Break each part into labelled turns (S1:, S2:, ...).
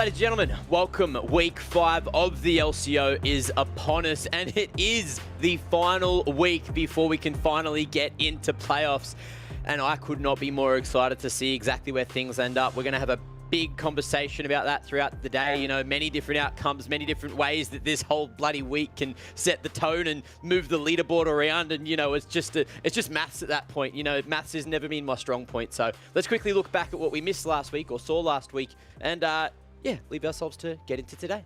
S1: Ladies and gentlemen, welcome. Week 5 of the LCO is upon us, and it is the final week before we can finally get into playoffs. And I could not be more excited to see exactly where things end up. We're going to have a big conversation about that throughout the day. You know, many different outcomes, many different ways that this whole bloody week can set the tone and move the leaderboard around. And, you know, it's just maths at that point. You know, maths has never been my strong point. So let's quickly look back at what we missed last week or saw last week. And, yeah, leave ourselves to get into today.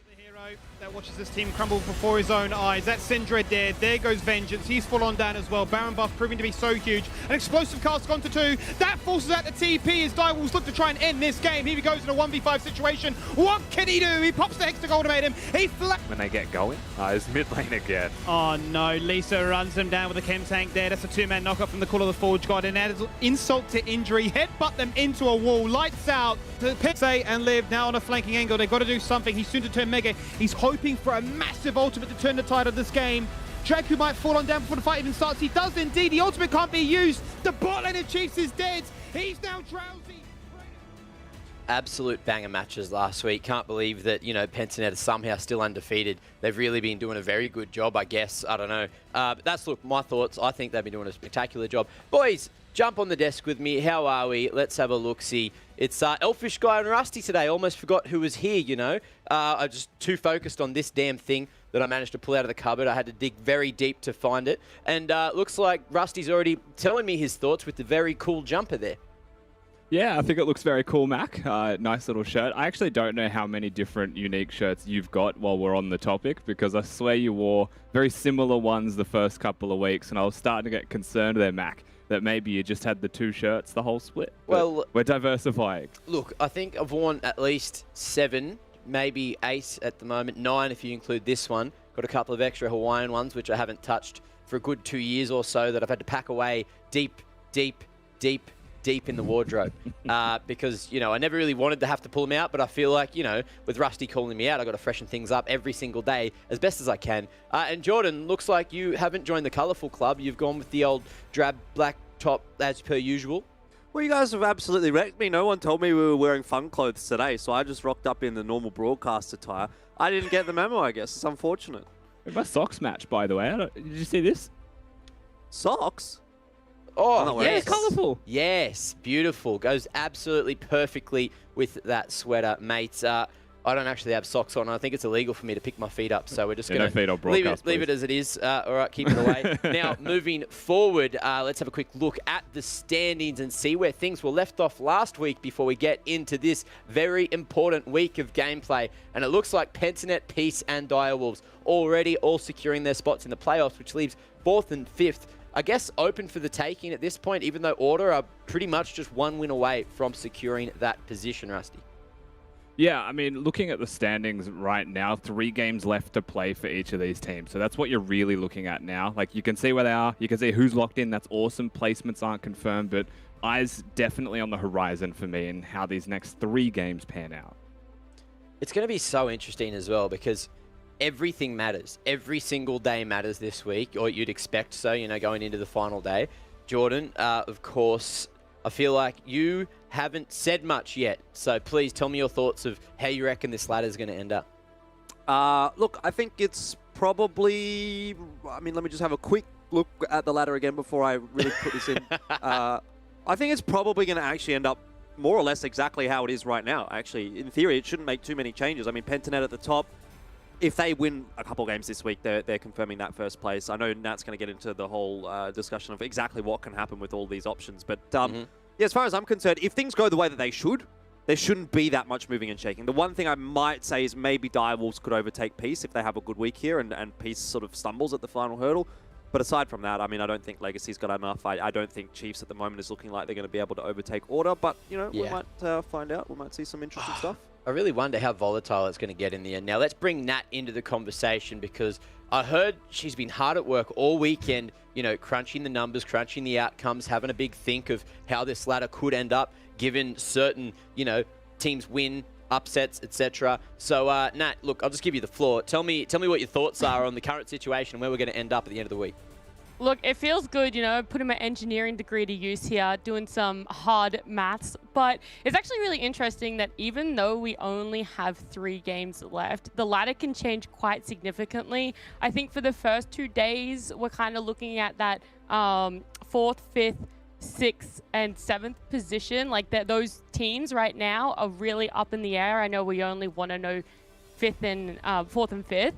S2: The hero that watches this team crumble before his own eyes. That's Syndred there. There goes Vengeance. He's full on down as well. Baron buff proving to be so huge. An explosive cast gone to 2. That forces out the TP as Direwolves look to try and end this game. Here he goes in a 1v5 situation. What can he do? He pops the Hex to ultimatum. He when
S3: they get going. His mid lane again.
S2: Oh no, Lisa runs him down with a chem tank there. That's a 2-man knockup from the Call of the Forge God. And adds insult to injury. Headbutt them into a wall. Lights out. PCE and Liv now on a flanking angle. They've got to do something. He's soon to turn Mega. He's hoping for a massive ultimate to turn the tide of this game. Draku might fall on down before the fight even starts. He does indeed. The ultimate can't be used. The bot lane of Chiefs is dead. He's now drowsy.
S1: Absolute banger matches last week. Can't believe that, you know, Pentanet is somehow still undefeated. They've really been doing a very good job, I guess. I don't know. But that's, look, my thoughts. I think they've been doing a spectacular job. Boys, jump on the desk with me. How are we? Let's have a look-see. It's Elfish Guy and Rusty today. Almost forgot who was here, you know. I was just too focused on this damn thing that I managed to pull out of the cupboard. I had to dig very deep to find it. And looks like Rusty's already telling me his thoughts with the very cool jumper there.
S3: Yeah, I think it looks very cool, Mac. Nice little shirt. I actually don't know how many different unique shirts you've got while we're on the topic, because I swear you wore very similar ones the first couple of weeks, and I was starting to get concerned there, Mac, that maybe you just had the 2 shirts the whole split.
S1: Well,
S3: we're diversifying.
S1: Look, I think I've worn at least 7, maybe 8 at the moment, 9 if you include this one. Got a couple of extra Hawaiian ones, which I haven't touched for a good 2 years or so, that I've had to pack away deep in the wardrobe because, you know, I never really wanted to have to pull them out, but I feel like, you know, with Rusty calling me out, I've got to freshen things up every single day as best as I can. And Jordan, looks like you haven't joined the colourful club. You've gone with the old drab black top as per usual.
S4: Well, you guys have absolutely wrecked me. No one told me we were wearing fun clothes today, so I just rocked up in the normal broadcast attire. I didn't get the memo, I guess. It's unfortunate.
S3: My socks match, by the way. Did you see this?
S4: Socks?
S1: Oh, yes.
S3: Colourful.
S1: Yes, beautiful. Goes absolutely perfectly with that sweater, mate. I don't actually have socks on. I think it's illegal for me to pick my feet up, so we're just going to leave it as it is. All right, keep it away. Now, moving forward, let's have a quick look at the standings and see where things were left off last week before we get into this very important week of gameplay. And it looks like Pentanet, Peace, and Direwolves already all securing their spots in the playoffs, which leaves 4th and 5th. I guess open for the taking at this point, even though Order are pretty much just 1 win away from securing that position, Rusty.
S3: Yeah, I mean, looking at the standings right now, 3 games left to play for each of these teams. So that's what you're really looking at now. Like, you can see where they are. You can see who's locked in. That's awesome. Placements aren't confirmed, but eyes definitely on the horizon for me and how these next 3 games pan out. It's
S1: going to be so interesting as well because everything matters. Every single day matters this week, or you'd expect so, you know, going into the final day. Jordan, of course, I feel like you haven't said much yet, so please tell me your thoughts of how you reckon this ladder is going to end up.
S4: Look, I think it's probably... I mean, let me just have a quick look at the ladder again before I really put this in. I think it's probably going to actually end up more or less exactly how it is right now. Actually, in theory, it shouldn't make too many changes. I mean, Pentanet at the top. If they win a couple games this week, they're confirming that first place. I know Nat's going to get into the whole discussion of exactly what can happen with all these options. But yeah, as far as I'm concerned, if things go the way that they should, there shouldn't be that much moving and shaking. The one thing I might say is maybe Direwolves could overtake Peace if they have a good week here and Peace sort of stumbles at the final hurdle. But aside from that, I mean, I don't think Legacy's got enough. I don't think Chiefs at the moment is looking like they're going to be able to overtake Order. But, you know, we might find out. We might see some interesting stuff.
S1: I really wonder how volatile it's going to get in the end. Now, let's bring Nat into the conversation because I heard she's been hard at work all weekend, you know, crunching the numbers, crunching the outcomes, having a big think of how this ladder could end up given certain, you know, teams win, upsets, etc. So, Nat, look, I'll just give you the floor. Tell me what your thoughts are on the current situation and where we're going to end up at the end of the week.
S5: Look, it feels good, you know, putting my engineering degree to use here, doing some hard maths. But it's actually really interesting that even though we only have 3 games left, the ladder can change quite significantly. I think for the first 2 days, we're kind of looking at that 4th, 5th, 6th, and 7th position. Like those teams right now are really up in the air. I know we only want to know 4th and 5th,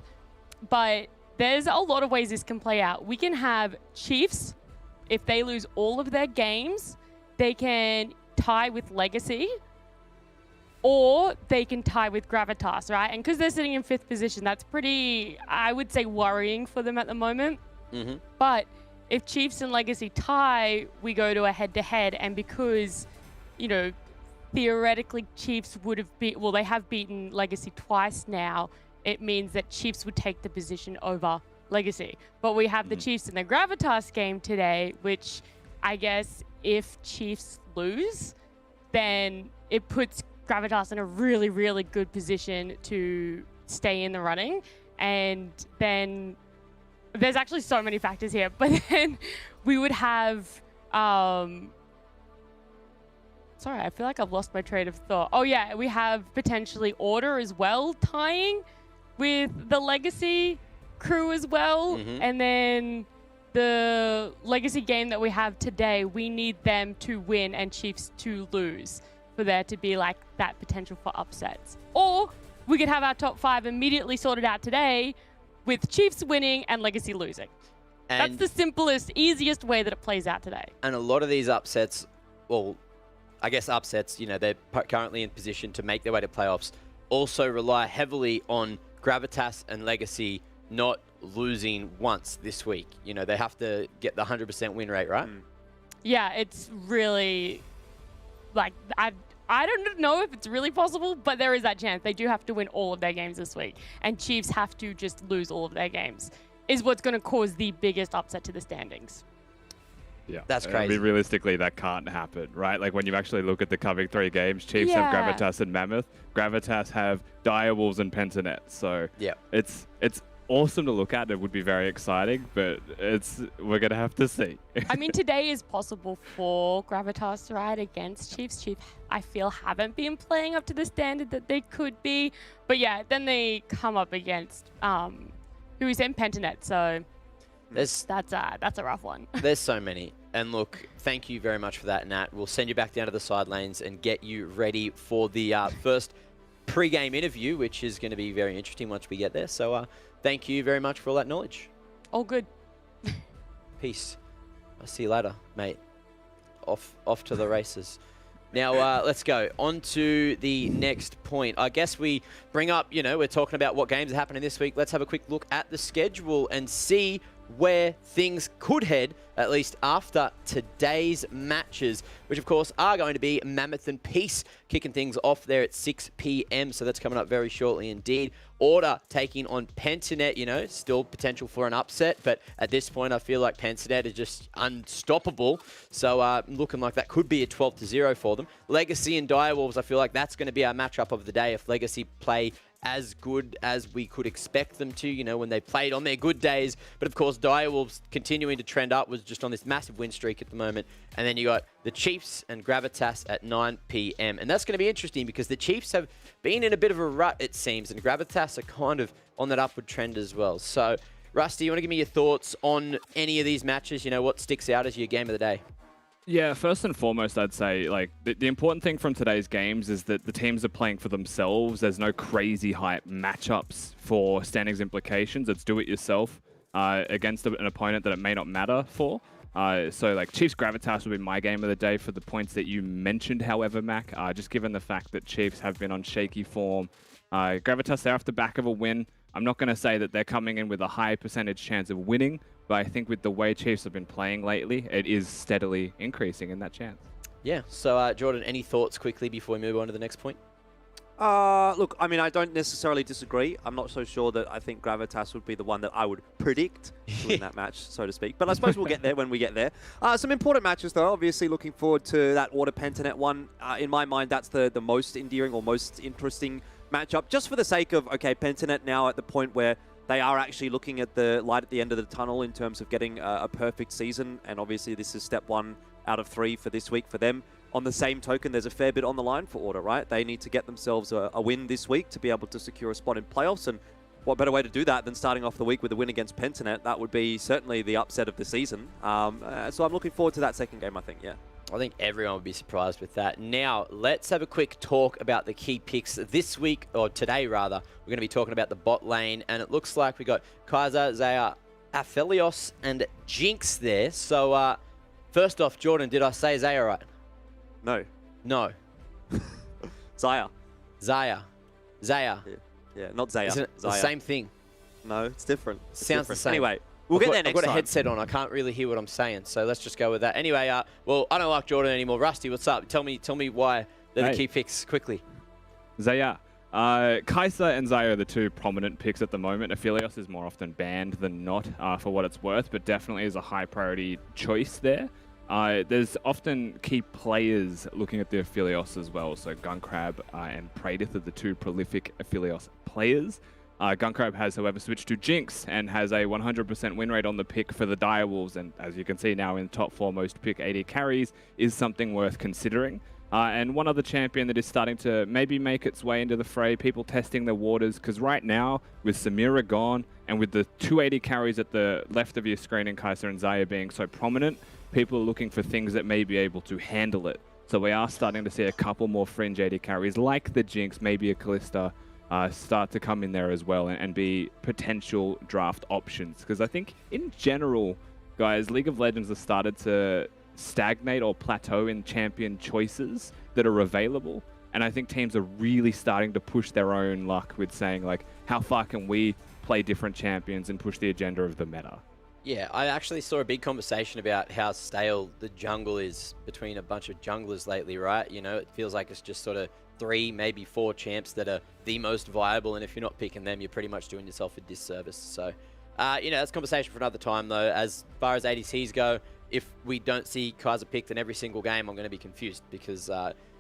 S5: but there's a lot of ways this can play out. We can have Chiefs, if they lose all of their games, they can tie with Legacy, or they can tie with Gravitas, right? And because they're sitting in 5th position, that's pretty, I would say, worrying for them at the moment.
S1: Mm-hmm.
S5: But if Chiefs and Legacy tie, we go to a head-to-head, and because, you know, theoretically Chiefs would have they have beaten Legacy twice now, it means that Chiefs would take the position over Legacy. But we have the Chiefs in the Gravitas game today, which I guess if Chiefs lose, then it puts Gravitas in a really, really good position to stay in the running. And then there's actually so many factors here, but then we would have, sorry, I feel like I've lost my train of thought. Oh yeah, we have potentially Order as well tying with the Legacy crew as well. And then the Legacy game that we have today, we need them to win and Chiefs to lose for there to be like that potential for upsets. Or we could have our top 5 immediately sorted out today with Chiefs winning and Legacy losing. And that's the simplest, easiest way that it plays out today.
S1: And a lot of these upsets, well, I guess upsets, you know, they're currently in position to make their way to playoffs, also rely heavily on Gravitas and Legacy not losing once this week. You know, they have to get the 100% win rate, right?
S5: Yeah, it's really, like, I don't know if it's really possible, but there is that chance. They do have to win all of their games this week, and Chiefs have to just lose all of their games, is what's going to cause the biggest upset to the standings.
S3: Yeah,
S1: that's crazy.
S3: I mean, realistically, that can't happen, right? Like when you actually look at the coming 3 games, Chiefs have Gravitas and Mammoth. Gravitas have Direwolves and Pentanet. So it's awesome to look at. It would be very exciting, but we're gonna have to see.
S5: I mean, today is possible for Gravitas, right, against Chiefs. Chiefs, I feel, haven't been playing up to the standard that they could be. But yeah, then they come up against who is in Pentanet. So that's a rough one.
S1: There's so many. And look, thank you very much for that, Nat. We'll send you back down to the sidelines and get you ready for the first pre-game interview, which is going to be very interesting once we get there. So thank you very much for all that knowledge.
S5: All good.
S1: Peace. I'll see you later, mate. Off to the races. Now, let's go on to the next point. I guess we bring up, you know, we're talking about what games are happening this week. Let's have a quick look at the schedule and see where things could head, at least after today's matches, which of course are going to be Mammoth and Peace kicking things off there at 6 p.m. So that's coming up very shortly indeed. Order taking on Pentanet, you know, still potential for an upset, but at this point I feel like Pentanet is just unstoppable. So looking like that could be a 12-0 for them. Legacy and Direwolves, I feel like that's going to be our matchup of the day if Legacy play as good as we could expect them to, you know, when they played on their good days. But of course, Direwolves continuing to trend up, was just on this massive win streak at the moment. And then you got the Chiefs and Gravitas at 9 p.m. And that's going to be interesting because the Chiefs have been in a bit of a rut, it seems, and Gravitas are kind of on that upward trend as well. So, Rusty, you want to give me your thoughts on any of these matches? You know, what sticks out as your game of the day?
S3: Yeah, first and foremost, I'd say like the important thing from today's games is that the teams are playing for themselves. There's no crazy hype matchups for standings implications. It's do it yourself against an opponent that it may not matter for. So like Chiefs Gravitas would be my game of the day for the points that you mentioned. However, Mac, just given the fact that Chiefs have been on shaky form, Gravitas, they're off the back of a win. I'm not going to say that they're coming in with a high percentage chance of winning, but I think with the way Chiefs have been playing lately, it is steadily increasing in that chance.
S1: Yeah. So, Jordan, any thoughts quickly before we move on to the next point?
S4: Look, I mean, I don't necessarily disagree. I'm not so sure that I think Gravitas would be the one that I would predict to win that match, so to speak. But I suppose we'll get there when we get there. Some important matches, though. Obviously, looking forward to that Order Pentanet one. In my mind, that's the most endearing or most interesting matchup, just for the sake of, okay, Pentanet now at the point where they are actually looking at the light at the end of the tunnel in terms of getting a perfect season. And obviously this is step 1 out of 3 for this week for them. On the same token, there's a fair bit on the line for Order, right? They need to get themselves a win this week to be able to secure a spot in playoffs. And what better way to do that than starting off the week with a win against Pentanet? That would be certainly the upset of the season. So I'm looking forward to that second game, I think, yeah.
S1: I think everyone would be surprised with that. Now, let's have a quick talk about the key picks this week, or today rather. We're going to be talking about the bot lane, and it looks like we got Kaiser, Zaya, Aphelios, and Jinx there. So, first off, Jordan, did I say Zaya right?
S4: No.
S1: No.
S4: Zaya.
S1: Zaya. Zaya.
S4: Yeah, not Zaya.
S1: Isn't it
S4: Zaya.
S1: the same thing?
S4: No, it's different.
S1: Sounds the same.
S4: Anyway, we'll get there next time.
S1: I've got a headset on. I can't really hear what I'm saying, so let's just go with that. Anyway, well, I don't like Jordan anymore. Rusty, what's up? Tell me why they're the key picks quickly.
S3: Zaya. Kaiser and Zaya are the 2 prominent picks at the moment. Aphelios is more often banned than not, for what it's worth, but definitely is a high priority choice there. There's often key players looking at the Aphelios as well. So Guncrab and Pradith are the 2 prolific Aphelios players. Guncrab has, however, switched to Jinx and has a 100% win rate on the pick for the Direwolves. And as you can see now in top 4 most pick AD carries is something worth considering. And one other champion that is starting to maybe make its way into the fray, people testing their waters, because right now, with Samira gone and with the 2 AD carries at the left of your screen and Kaiser and Zaya being so prominent, people are looking for things that may be able to handle it. So we are starting to see a couple more fringe AD carries like the Jinx, maybe a Callista, start to come in there as well and be potential draft options. Because I think in general, guys, League of Legends has started to stagnate or plateau in champion choices that are available. And I think teams are really starting to push their own luck with saying, like, how far can we play different champions and push the agenda of the meta?
S1: Yeah, I actually saw a big conversation about how stale the jungle is between a bunch of junglers lately, right? You know, it feels like it's just sort of 3, maybe 4 champs that are the most viable, and if you're not picking them, you're pretty much doing yourself a disservice. So, you know, that's a conversation for another time, though. As far as ADCs go, if we don't see Kaiser picked in every single game, I'm going to be confused because,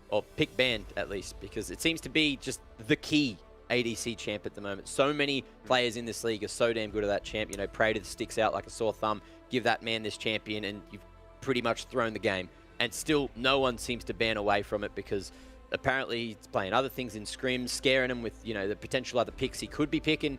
S1: or pick banned at least, because it seems to be just the key ADC champ at the moment. So many players in this league are so damn good at that champ. You know, Prater sticks out like a sore thumb. Give that man this champion and you've pretty much thrown the game. And still no one seems to ban away from it because apparently he's playing other things in scrims, scaring him with, you know, the potential other picks he could be picking.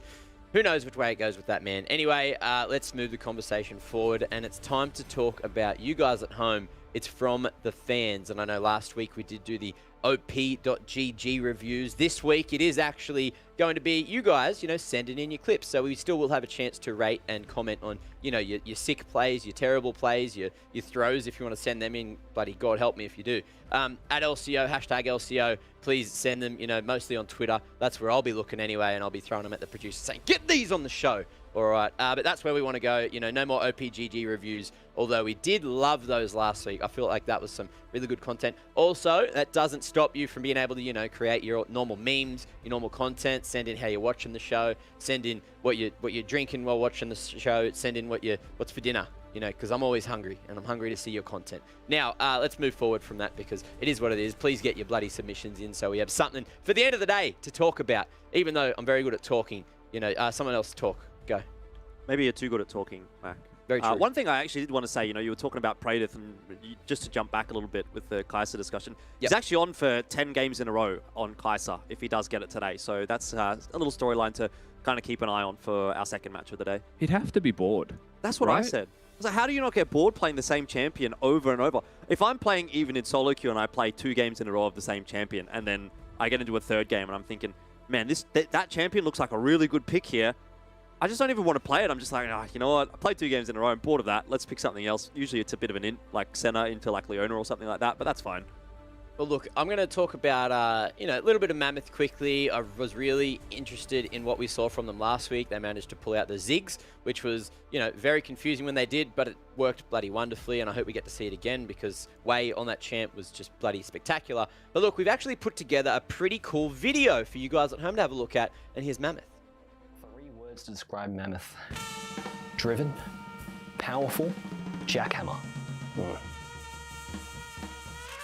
S1: Who knows which way it goes with that man. Anyway, let's move the conversation forward, and it's time to talk about you guys at home. It's from the fans, and I know last week we did do the op.gg reviews. This week it is actually going to be you guys, you know, sending in your clips. So we still will have a chance to rate and comment on, you know, your sick plays, your terrible plays, your throws if you want to send them in. Bloody God help me if you do. At LCO, hashtag LCO, please send them, you know, mostly on Twitter. That's where I'll be looking anyway, and I'll be throwing them at the producer saying, get these on the show. All right, but that's where we want to go. You know, no more OPGG reviews, although we did love those last week. I feel like that was some really good content. Also, that doesn't stop you from being able to, you know, create your normal memes, your normal content, send in how you're watching the show, send in what you're drinking while watching the show, send in what's for dinner, you know, because I'm always hungry, and I'm hungry to see your content. Now, let's move forward from that because it is what it is. Please get your bloody submissions in so we have something for the end of the day to talk about, even though I'm very good at talking. You know, someone else talk. Go.
S4: Maybe you're too good at talking, Mac.
S1: Very true.
S4: One thing I actually did want to say, you know, you were talking about Pradith, and just to jump back a little bit with the Kaiser discussion, he's actually on for 10 games in a row on Kaiser if he does get it today. So that's a little storyline to kind of keep an eye on for our second match of the day.
S3: He'd have to be bored.
S4: That's what I said. I was like, how do you not get bored playing the same champion over and over? If I'm playing even in solo queue and I play 2 games in a row of the same champion, and then I get into a third game and I'm thinking, man, that champion looks like a really good pick here. I just don't even want to play it. I'm just like, oh, you know what? I played 2 games in a row. I'm bored of that. Let's pick something else. Usually it's a bit of an like Senna into like Leona or something like that, but that's fine.
S1: Well, look, I'm going to talk about, you know, a little bit of Mammoth quickly. I was really interested in what we saw from them last week. They managed to pull out the Ziggs, which was, you know, very confusing when they did, but it worked bloody wonderfully, and I hope we get to see it again because Wei on that champ was just bloody spectacular. But look, we've actually put together a pretty cool video for you guys at home to have a look at, and here's Mammoth.
S6: 3 words to describe Mammoth. Driven, powerful, jackhammer.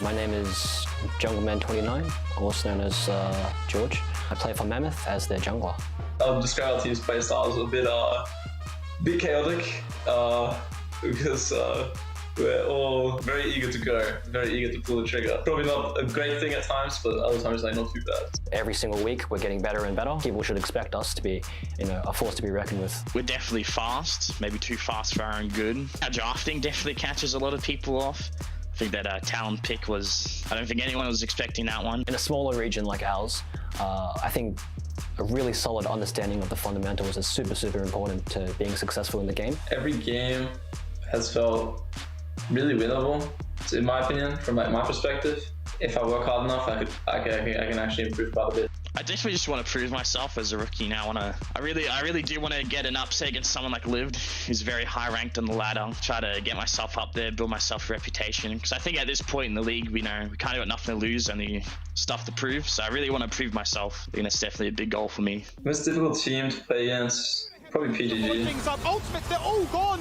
S6: My name is Jungleman29, also known as George. I play for Mammoth as their jungler.
S7: I'll describe our team's playstyle as a bit chaotic, because we're all very eager to go, very eager to pull the trigger. Probably not a great thing at times, but other times like not too bad.
S6: Every single week, we're getting better and better. People should expect us to be, a force to be reckoned with.
S8: We're definitely fast, maybe too fast for our own good. Our drafting definitely catches a lot of people off. I think that talent pick was, I don't think anyone was expecting that one.
S6: In a smaller region like ours, I think a really solid understanding of the fundamentals is super, super important to being successful in the game.
S7: Every game has felt really winnable, in my opinion, from like my perspective. If I work hard enough, I can actually improve quite a bit.
S8: I definitely just want to prove myself as a rookie now. I really do want to get an upset against someone like Lived, who's very high ranked on the ladder. Try to get myself up there, build myself a reputation. Because I think at this point in the league, we kind of got nothing to lose, only stuff to prove. So I really want to prove myself. I think that's definitely a big goal for me.
S7: Most difficult team to play against, probably PGG.
S2: Ultimates, they're all gone.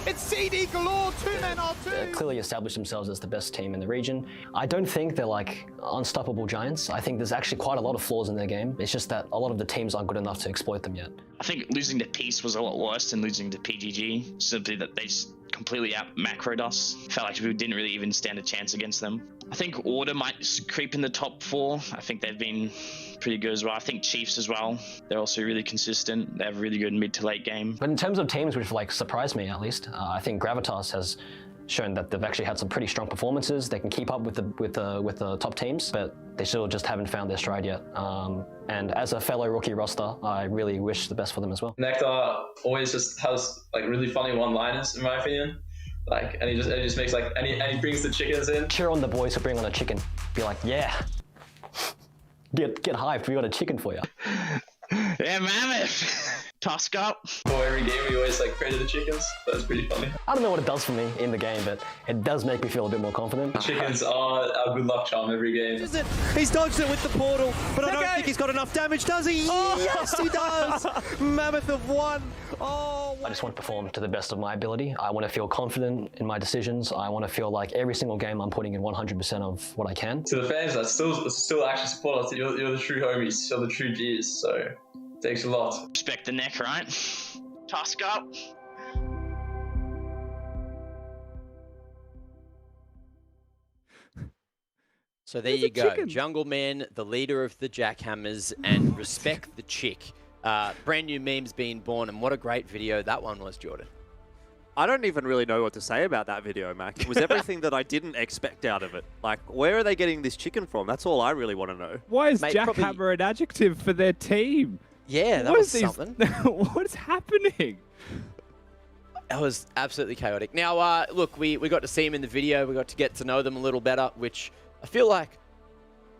S2: It's CD galore, 2 men R2.
S6: They clearly established themselves as the best team in the region. I don't think they're like unstoppable giants. I think there's actually quite a lot of flaws in their game. It's just that a lot of the teams aren't good enough to exploit them yet.
S8: I think losing to Peace was a lot worse than losing to PGG. Simply that they just completely out macroed us. Felt like we didn't really even stand a chance against them. I think Order might creep in the top 4. I think they've been pretty good as well. I think Chiefs as well. They're also really consistent. They have a really good mid to late game.
S6: But in terms of teams which like surprised me at least, I think Gravitas has shown that they've actually had some pretty strong performances. They can keep up with the top teams, but they still just haven't found their stride yet. And as a fellow rookie roster, I really wish the best for them as well.
S7: Nectar always just has like really funny one-liners, in my opinion. Like, and he just makes like, and he brings the chickens in.
S6: Cheer on the boys who bring on a chicken. Be like, yeah. Get hyped, we got a chicken for you.
S8: Yeah, Mammoth! Tusk up.
S7: For every game, we always like created the chickens. That's pretty funny.
S6: I don't know what it does for me in the game, but it does make me feel a bit more confident.
S7: The chickens are a good luck charm every game.
S4: He's dodged it with the portal, but I don't think he's got enough damage, does he? Oh, yes, he does! Mammoth of 1. Oh,
S6: I just want to perform to the best of my ability. I want to feel confident in my decisions. I want to feel like every single game I'm putting in 100% of what I can.
S7: To the fans that still actually support us, you're the true homies, you're the true G's, so thanks a lot.
S8: Respect the neck, right? Tusk up.
S1: So there you go. Jungle Man, the leader of the Jackhammers, and Respect the Chick. Brand new memes being born, and what a great video that one was, Jordan.
S4: I don't even really know what to say about that video, Mac. It was everything that I didn't expect out of it. Like, where are they getting this chicken from? That's all I really want to know.
S3: Why is Jackhammer an adjective for their team?
S1: Yeah, that was something.
S3: What is happening?
S1: It was absolutely chaotic. Now, look, we got to see them in the video. We got to get to know them a little better, which I feel like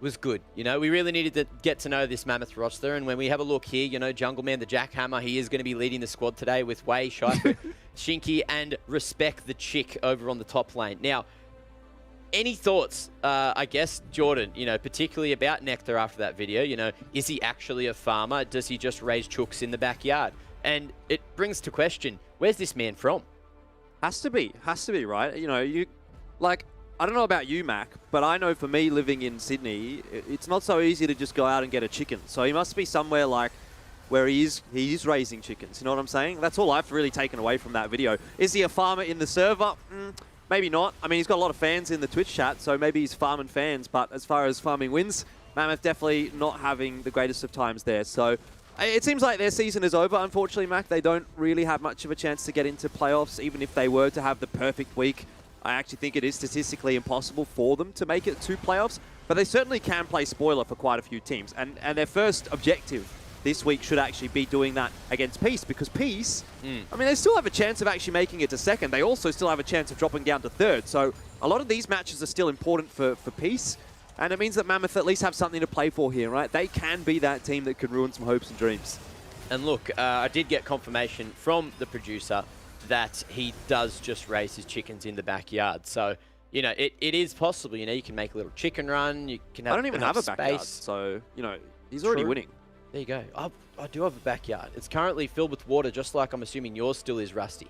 S1: was good. You know, we really needed to get to know this Mammoth roster. And when we have a look here, you know, Jungle Man, the Jackhammer, he is going to be leading the squad today with Wei, Shyper, Shinky, and Respect the Chick over on the top lane. Now, any thoughts, I guess, Jordan, you know, particularly about Nectar after that video? You know, is he actually a farmer? Does he just raise chooks in the backyard? And it brings to question, where's this man from?
S4: Has to be, right? You know, I don't know about you, Mac, but I know for me living in Sydney, it's not so easy to just go out and get a chicken. So he must be somewhere like where he is raising chickens. You know what I'm saying? That's all I've really taken away from that video. Is he a farmer in the server? Maybe not. I mean, he's got a lot of fans in the Twitch chat, so maybe he's farming fans. But as far as farming wins, Mammoth definitely not having the greatest of times there. So it seems like their season is over, unfortunately, Mac. They don't really have much of a chance to get into playoffs, even if they were to have the perfect week. I actually think it is statistically impossible for them to make it to playoffs, but they certainly can play spoiler for quite a few teams. And their first objective this week should actually be doing that against Peace, because Peace, I mean, they still have a chance of actually making it to second. They also still have a chance of dropping down to third. So a lot of these matches are still important for Peace, and it means that Mammoth at least have something to play for here, right? They can be that team that can ruin some hopes and dreams.
S1: And look, I did get confirmation from the producer that he does just raise his chickens in the backyard. So, you know, it is possible. You know, you can make a little chicken run. You can have
S4: I don't even have a
S1: space.
S4: backyard, so, you know, he's already winning.
S1: There you go. I do have a backyard. It's currently filled with water, just like I'm assuming yours still is, Rusty.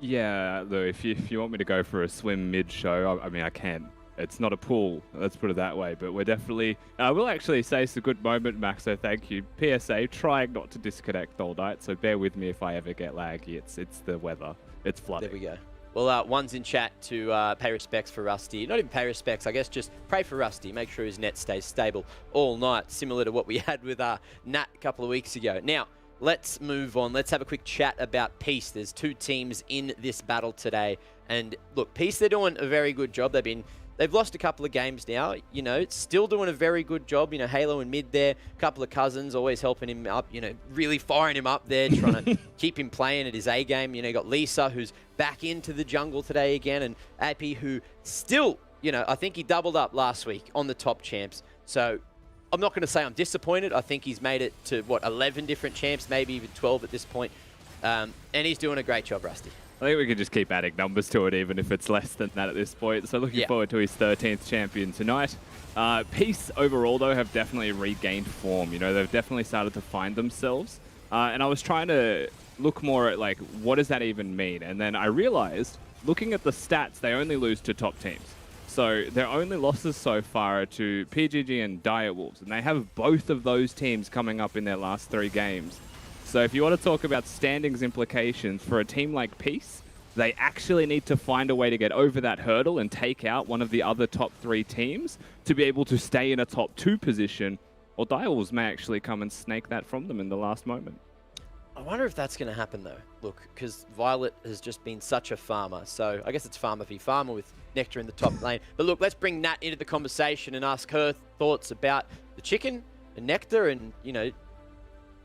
S3: Yeah, look, if you want me to go for a swim mid-show, I mean, I can. It's not a pool, let's put it that way. But we're definitely... we'll actually say it's a good moment, Max, so thank you. PSA, trying not to disconnect all night, so bear with me if I ever get laggy. It's the weather. It's flooding.
S1: There we go. Well, one's in chat to pay respects for Rusty. Not even pay respects, I guess just pray for Rusty. Make sure his net stays stable all night, similar to what we had with Nat a couple of weeks ago. Now, let's move on. Let's have a quick chat about Peace. There's 2 teams in this battle today. And look, Peace, they're doing a very good job. They've lost a couple of games now, you know, still doing a very good job. You know, Halo in mid there, a couple of cousins always helping him up, you know, really firing him up there, trying to keep him playing at his A game. You know, you got Lisa, who's back into the jungle today again, and Appy, who still, you know, I think he doubled up last week on the top champs. So I'm not going to say I'm disappointed. I think he's made it to, 11 different champs, maybe even 12 at this point. And he's doing a great job, Rusty.
S3: I think we can just keep adding numbers to it, even if it's less than that at this point. So looking forward to his 13th champion tonight. Peace overall, though, have definitely regained form. You know, they've definitely started to find themselves. And I was trying to look more at, like, what does that even mean? And then I realized, looking at the stats, they only lose to top teams. So their only losses so far are to PGG and Direwolves. And they have both of those teams coming up in their last 3 games. So if you want to talk about standings implications for a team like Peace, they actually need to find a way to get over that hurdle and take out one of the other top 3 teams to be able to stay in a top 2 position, or Direwolves may actually come and snake that from them in the last moment.
S1: I wonder if that's going to happen, though. Look, because Violet has just been such a farmer. So I guess it's farmer v farmer with Nectar in the top lane. But look, let's bring Nat into the conversation and ask her thoughts about the chicken and Nectar and, you know,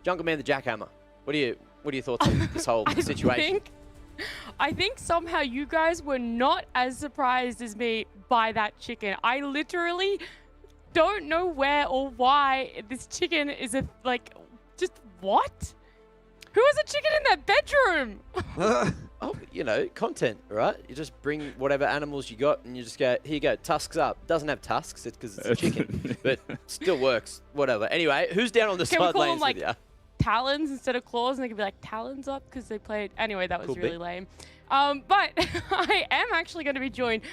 S1: Jungle Man the Jackhammer. What are your thoughts on this whole situation?
S5: I think somehow you guys were not as surprised as me by that chicken. I literally don't know where or why this chicken is just what? Who has a chicken in their bedroom?
S1: Oh, you know, content, right? You just bring whatever animals you got and you just go, here you go, tusks up. Doesn't have tusks, it's because it's a chicken, but still works, whatever. Anyway, who's down on the side lanes with you?
S5: Talons instead of claws, and they could be like talons up because they played. Anyway, that was really lame. But I am actually going to be joined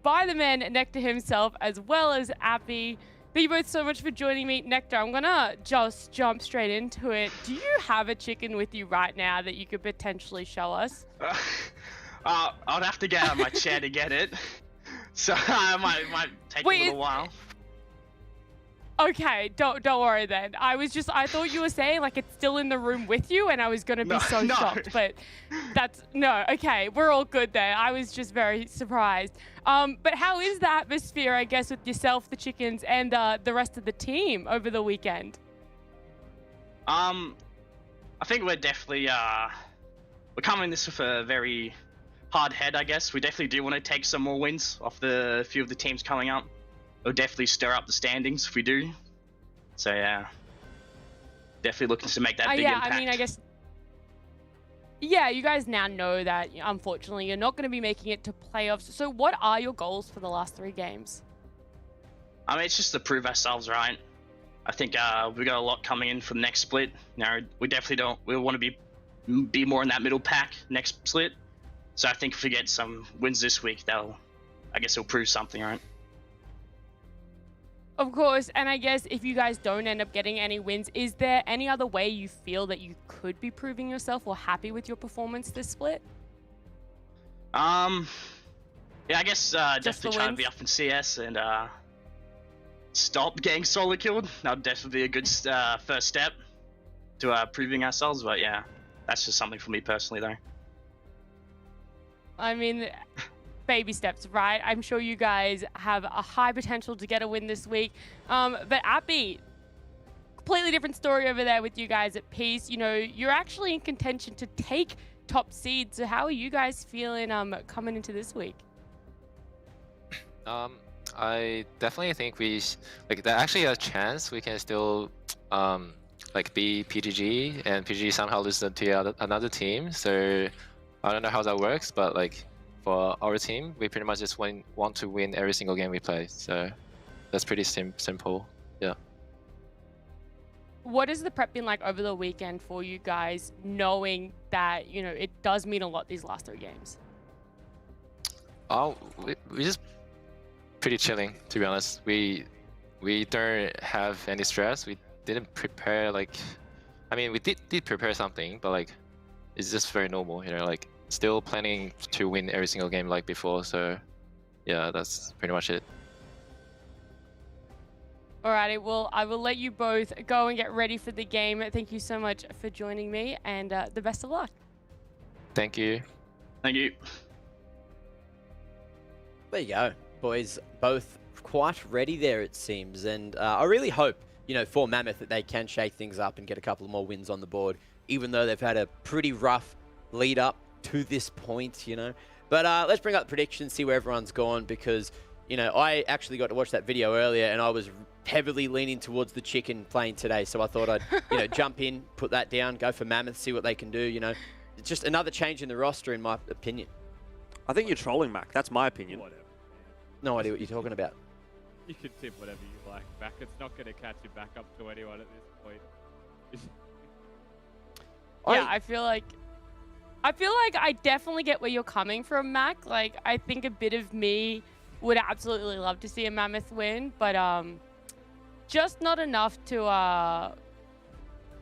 S5: by the man Nectar himself, as well as Appy. Thank you both so much for joining me. Nectar, I'm going to just jump straight into it. Do you have a chicken with you right now that you could potentially show us?
S8: I'd have to get out of my chair to get it. So it might take a little while.
S5: Okay, don't worry then. I thought you were saying like it's still in the room with you, and I was gonna be shocked, but okay, we're all good there. I was just very surprised. But how is the atmosphere, I guess, with yourself, the chickens, and the rest of the team over the weekend?
S8: I think we're definitely we're coming this with a very hard head, I guess. We definitely do want to take some more wins off the few of the teams coming up. It'll definitely stir up the standings if we do. So yeah, definitely looking to make that big impact.
S5: I mean, I guess. Yeah, you guys now know that unfortunately you're not going to be making it to playoffs. So what are your goals for the last 3 games?
S8: I mean, it's just to prove ourselves right. I think we got a lot coming in for the next split. Now we definitely we want to be more in that middle pack next split. So I think if we get some wins this week, I guess it'll prove something, right?
S5: Of course, and I guess if you guys don't end up getting any wins, is there any other way you feel that you could be proving yourself or happy with your performance this split?
S8: Yeah, I guess definitely try to be up in CS and stop getting solo killed. That would definitely be a good first step to proving ourselves. But yeah, that's just something for me personally, though.
S5: I mean, baby steps, right? I'm sure you guys have a high potential to get a win this week. But Appy, completely different story over there with you guys at Peace. You know, you're actually in contention to take top seed. So how are you guys feeling coming into this week?
S9: I definitely think there's actually a chance we can still beat PGG, and PGG somehow lose to another team. So I don't know how that works, but for our team, we pretty much just want to win every single game we play. So that's pretty simple. Yeah.
S5: What has the prep been like over the weekend for you guys, knowing that, you know, it does mean a lot these last 3 games?
S9: We just pretty chilling, to be honest. We don't have any stress. We didn't prepare like, I mean, we did prepare something, but like, it's just very normal, you know, like still planning to win every single game like before. So yeah, that's pretty much it.
S5: Alrighty, well, I will let you both go and get ready for the game. Thank you so much for joining me, and the best of luck.
S9: Thank you.
S8: Thank you.
S1: There you go, boys. Both quite ready there, it seems. And I really hope, you know, for Mammoth that they can shake things up and get a couple more wins on the board, even though they've had a pretty rough lead up to this point, you know. But let's bring up the predictions, see where everyone's gone, because, you know, I actually got to watch that video earlier and I was heavily leaning towards the chicken playing today. So I thought I'd, you know, jump in, put that down, go for Mammoth, see what they can do, you know. It's just another change in the roster, in my opinion.
S4: I think you're trolling, Mac. That's my opinion.
S3: Whatever.
S1: No idea what you're talking about.
S3: You can tip whatever you like back. It's not going to catch you back up to anyone at this point.
S5: Yeah, I feel like I definitely get where you're coming from, Mac. Like, I think a bit of me would absolutely love to see a Mammoth win, but just not enough to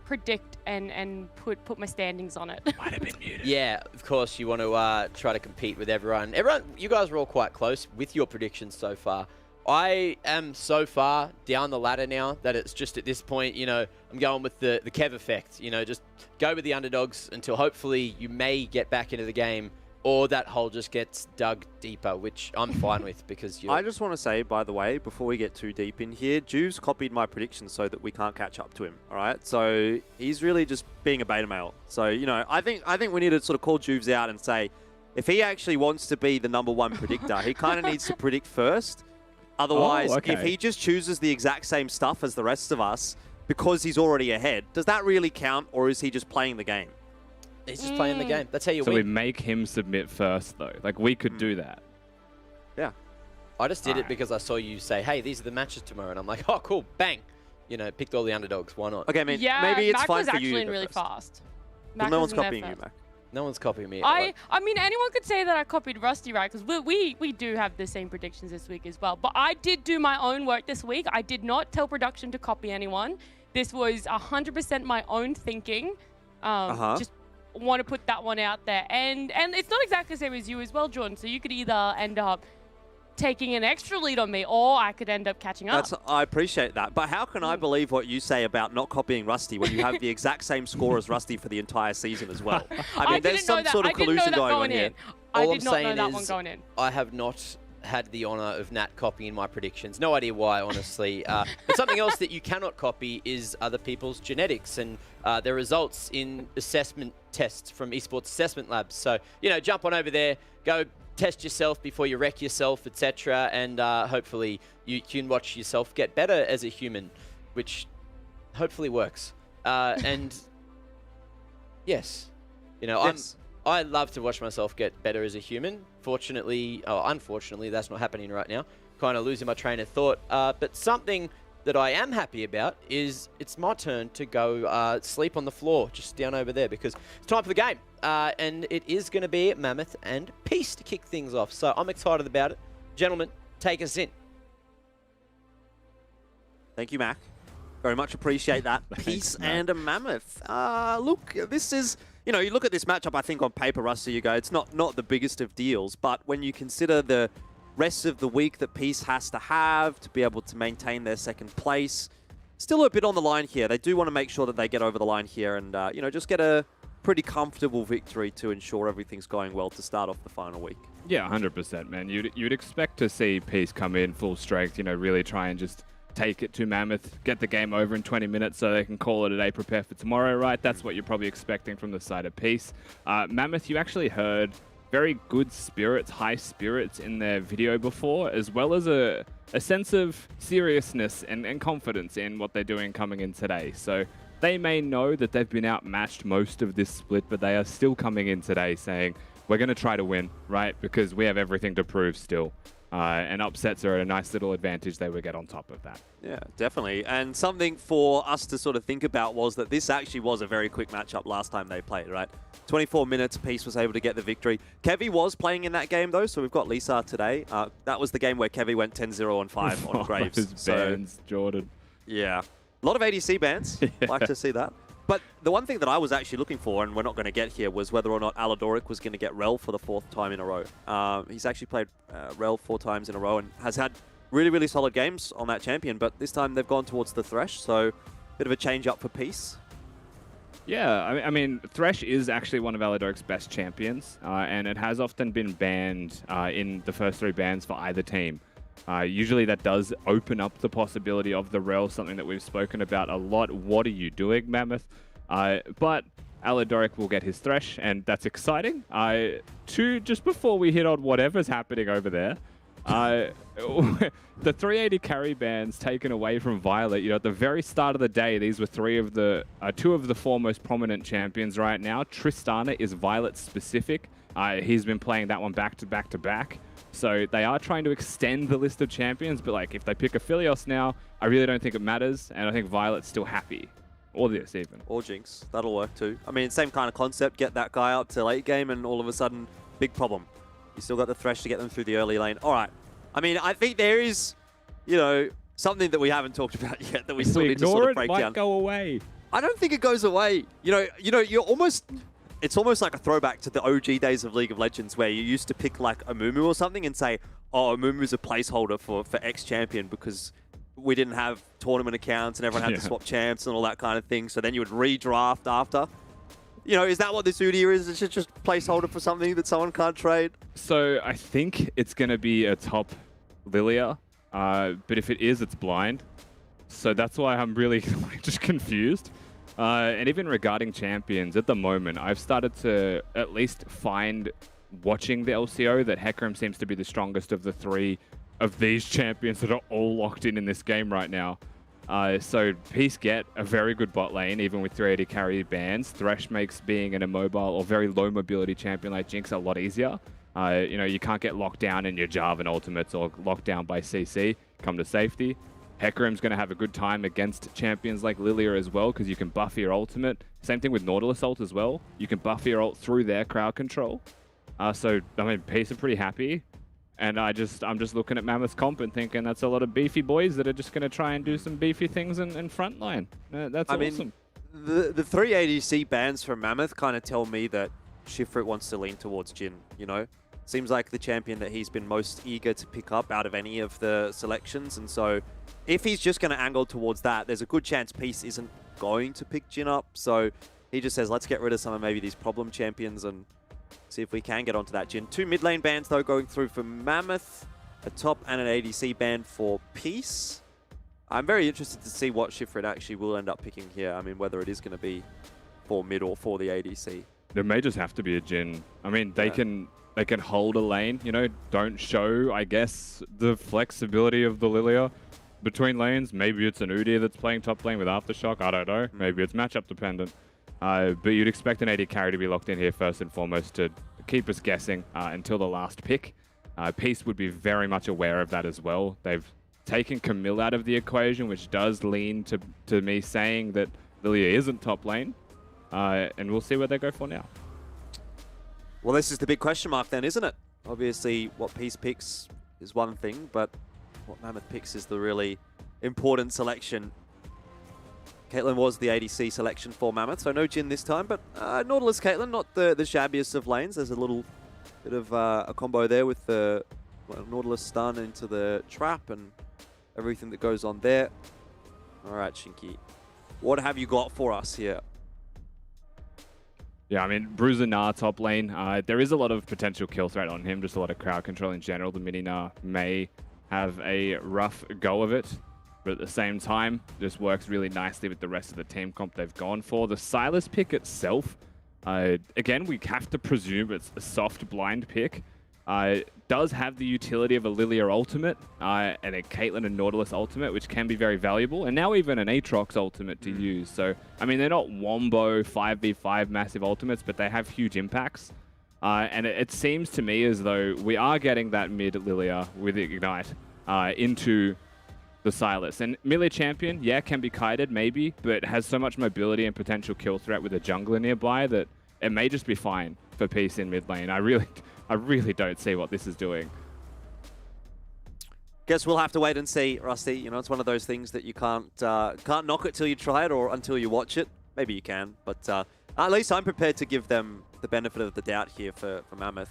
S5: predict and put my standings on it.
S3: Might have been muted.
S1: Yeah, of course you want to try to compete with everyone. You guys are all quite close with your predictions so far. I am so far down the ladder now that it's just at this point, you know, I'm going with the Kev effect. You know, just go with the underdogs until hopefully you may get back into the game, or that hole just gets dug deeper, which I'm fine with because you.
S4: I just want to say, by the way, before we get too deep in here, Juve's copied my predictions so that we can't catch up to him. All right, so he's really just being a beta male. So you know, I think we need to sort of call Juve's out and say, if he actually wants to be the #1 predictor, he kind of needs to predict first. Otherwise, if he just chooses the exact same stuff as the rest of us because he's already ahead, does that really count, or is he just playing the game?
S1: He's just playing the game. That's how you win.
S3: So we make him submit first, though. Like, we could do that.
S4: Yeah.
S1: I just did it because I saw you say, hey, these are the matches tomorrow. And I'm like, oh, cool, bang. You know, picked all the underdogs. Why not?
S4: Okay, maybe it's
S5: Mac
S4: fine
S5: was
S4: for you
S5: actually
S4: to go
S5: really
S4: first.
S5: fast.
S4: But no one's copying you, Mac.
S1: No one's copying me.
S5: I mean, anyone could say that I copied Rusty, right? Because we do have the same predictions this week as well. But I did do my own work this week. I did not tell production to copy anyone. This was 100% my own thinking. Just want to put that one out there. And it's not exactly the same as you as well, Jordan. So you could either end up taking an extra lead on me, or I could end up catching up.
S4: I appreciate that. But how can I believe what you say about not copying Rusty when you have the exact same score as Rusty for the entire season as well? I mean, there's some sort of collusion going on here.
S5: I did not know that one going in.
S1: I have not had the honor of Nat copying my predictions. No idea why, honestly. But something else that you cannot copy is other people's genetics and their results in assessment tests from esports assessment labs. So, you know, jump on over there, go test yourself before you wreck yourself, etc. And hopefully you can watch yourself get better as a human, which hopefully works. And yes, you know, I love to watch myself get better as a human. Fortunately, unfortunately, that's not happening right now. Kind of losing my train of thought. But something that I am happy about is it's my turn to go sleep on the floor just down over there because it's time for the game. And it is going to be Mammoth and Peace to kick things off. So I'm excited about it. Gentlemen, take us in.
S4: Thank you, Mac. Very much appreciate that. Peace and a Mammoth. Look, this is... You know, you look at this matchup, I think on paper, Rusty, you go, it's not the biggest of deals, but when you consider the rest of the week that Peace has to have to be able to maintain their second place, still a bit on the line here. They do want to make sure that they get over the line here and, you know, just get a pretty comfortable victory to ensure everything's going well to start off the final week.
S3: Yeah, 100%, man. You'd expect to see Peace come in full strength, you know, really try and just take it to Mammoth, get the game over in 20 minutes so they can call it a day, prepare for tomorrow, right? That's what you're probably expecting from the side of Peace. Mammoth, you actually heard very good spirits, high spirits in their video before, as well as a sense of seriousness and confidence in what they're doing coming in today. So they may know that they've been outmatched most of this split, but they are still coming in today saying, we're going to try to win, right? Because we have everything to prove still. and upsets are a nice little advantage they would get on top of that.
S4: Yeah, definitely. And something for us to sort of think about was that this actually was a very quick matchup last time they played, right? 24 minutes, Peace was able to get the victory. Kevy was playing in that game, though, so we've got Lisa today. That was the game where Kevy went 10-0 on 5 on Graves.
S3: Those bans, Jordan.
S4: Yeah. A lot of ADC bans.
S3: Yeah.
S4: Like to see that. But the one thing that I was actually looking for, and we're not going to get here, was whether or not Aladoric was going to get Rel for the 4th time in a row. He's actually played Rel 4 times in a row and has had really, really solid games on that champion, but this time they've gone towards the Thresh, so bit of a change up for Peace.
S3: Yeah, I mean, Thresh is actually one of Aladoric's best champions, and it has often been banned in the first 3 bans for either team. Usually that does open up the possibility of the Rel, something that we've spoken about a lot. What are you doing, Mammoth? But Aladoric will get his Thresh, and that's exciting. Just before we hit on whatever's happening over there, the 380 carry bans taken away from Violet. You know, at the very start of the day, these were 2 of the 4 most prominent champions right now. Tristana is Violet specific. He's been playing that one back to back to back. So they are trying to extend the list of champions, but like if they pick Aphelios now, I really don't think it matters, and I think Violet's still happy. Or this even.
S4: Or Jinx. That'll work too. I mean, same kind of concept. Get that guy up to late game, and all of a sudden, big problem. You still got the Thresh to get them through the early lane. All right. I mean, I think there is, you know, something that we haven't talked about yet that we still need to sort of break down.
S3: It might go away.
S4: I don't think it goes away. You know, it's almost like a throwback to the OG days of League of Legends where you used to pick like a Mumu or something and say, oh, a Mumu's a placeholder for X champion because we didn't have tournament accounts and everyone had to swap champs and all that kind of thing. So then you would redraft after. You know, is that what this Udyr is? Is it just placeholder for something that someone can't trade?
S3: So I think it's going to be a top Lilia, but if it is, it's blind. So that's why I'm really just confused. And even regarding champions, at the moment, I've started to at least find, watching the LCO, that Hecarim seems to be the strongest of the 3 of these champions that are all locked in this game right now. So Peace get a very good bot lane, even with 380 carry bans. Thresh makes being an immobile or very low mobility champion like Jinx a lot easier. You know, you can't get locked down in your Jarvan ultimates or locked down by CC. Come to safety. Hecarim's going to have a good time against champions like Lilia as well, because you can buff your ultimate. Same thing with Nautilus ult as well. You can buff your ult through their crowd control. So, I mean, Peace are pretty happy. And I'm just looking at Mammoth's comp and thinking that's a lot of beefy boys that are just going to try and do some beefy things in frontline. That's awesome.
S4: Mean, the 380C bans from Mammoth kind of tell me that Shifrit wants to lean towards Jhin, you know? Seems like the champion that he's been most eager to pick up out of any of the selections. And so if he's just going to angle towards that, there's a good chance Peace isn't going to pick Jhin up. So he just says, let's get rid of some of maybe these problem champions and see if we can get onto that Jhin. 2 mid lane bans, though, going through for Mammoth. A top and an ADC ban for Peace. I'm very interested to see what Shifrit actually will end up picking here. I mean, whether it is going to be for mid or for the ADC.
S3: There may just have to be a Jhin. I mean, they can hold a lane, you know, don't show, I guess, the flexibility of the Lilia between lanes. Maybe it's an Udyr that's playing top lane with Aftershock, I don't know. Maybe it's matchup dependent. But you'd expect an AD carry to be locked in here first and foremost to keep us guessing until the last pick. Peace would be very much aware of that as well. They've taken Camille out of the equation, which does lean to me saying that Lilia isn't top lane. And we'll see where they go for now.
S4: Well, this is the big question mark then, isn't it? Obviously, what Peace picks is one thing, but what Mammoth picks is the really important selection. Caitlyn was the ADC selection for Mammoth, so no Jhin this time, but Nautilus Caitlyn, not the shabbiest of lanes. There's a little bit of a combo there with the Nautilus stun into the trap and everything that goes on there. All right, Shinky, what have you got for us here?
S3: Yeah, I mean, Bruiser Gnar top lane. There is a lot of potential kill threat on him, just a lot of crowd control in general. The mini Gnar may have a rough go of it, but at the same time, this works really nicely with the rest of the team comp they've gone for. The Sylas pick itself, again, we have to presume it's a soft blind pick. Does have the utility of a Lilia ultimate and a Caitlyn and Nautilus ultimate, which can be very valuable, and now even an Aatrox ultimate to use. So, I mean, they're not wombo 5v5 massive ultimates, but they have huge impacts. And it seems to me as though we are getting that mid Lilia with Ignite into the Sylas. And melee champion, yeah, can be kited maybe, but has so much mobility and potential kill threat with a jungler nearby that it may just be fine for Peace in mid lane. I really don't see what this is doing.
S4: Guess we'll have to wait and see, Rusty. You know, it's one of those things that you can't knock it till you try it or until you watch it. Maybe you can, but at least I'm prepared to give them the benefit of the doubt here for Mammoth.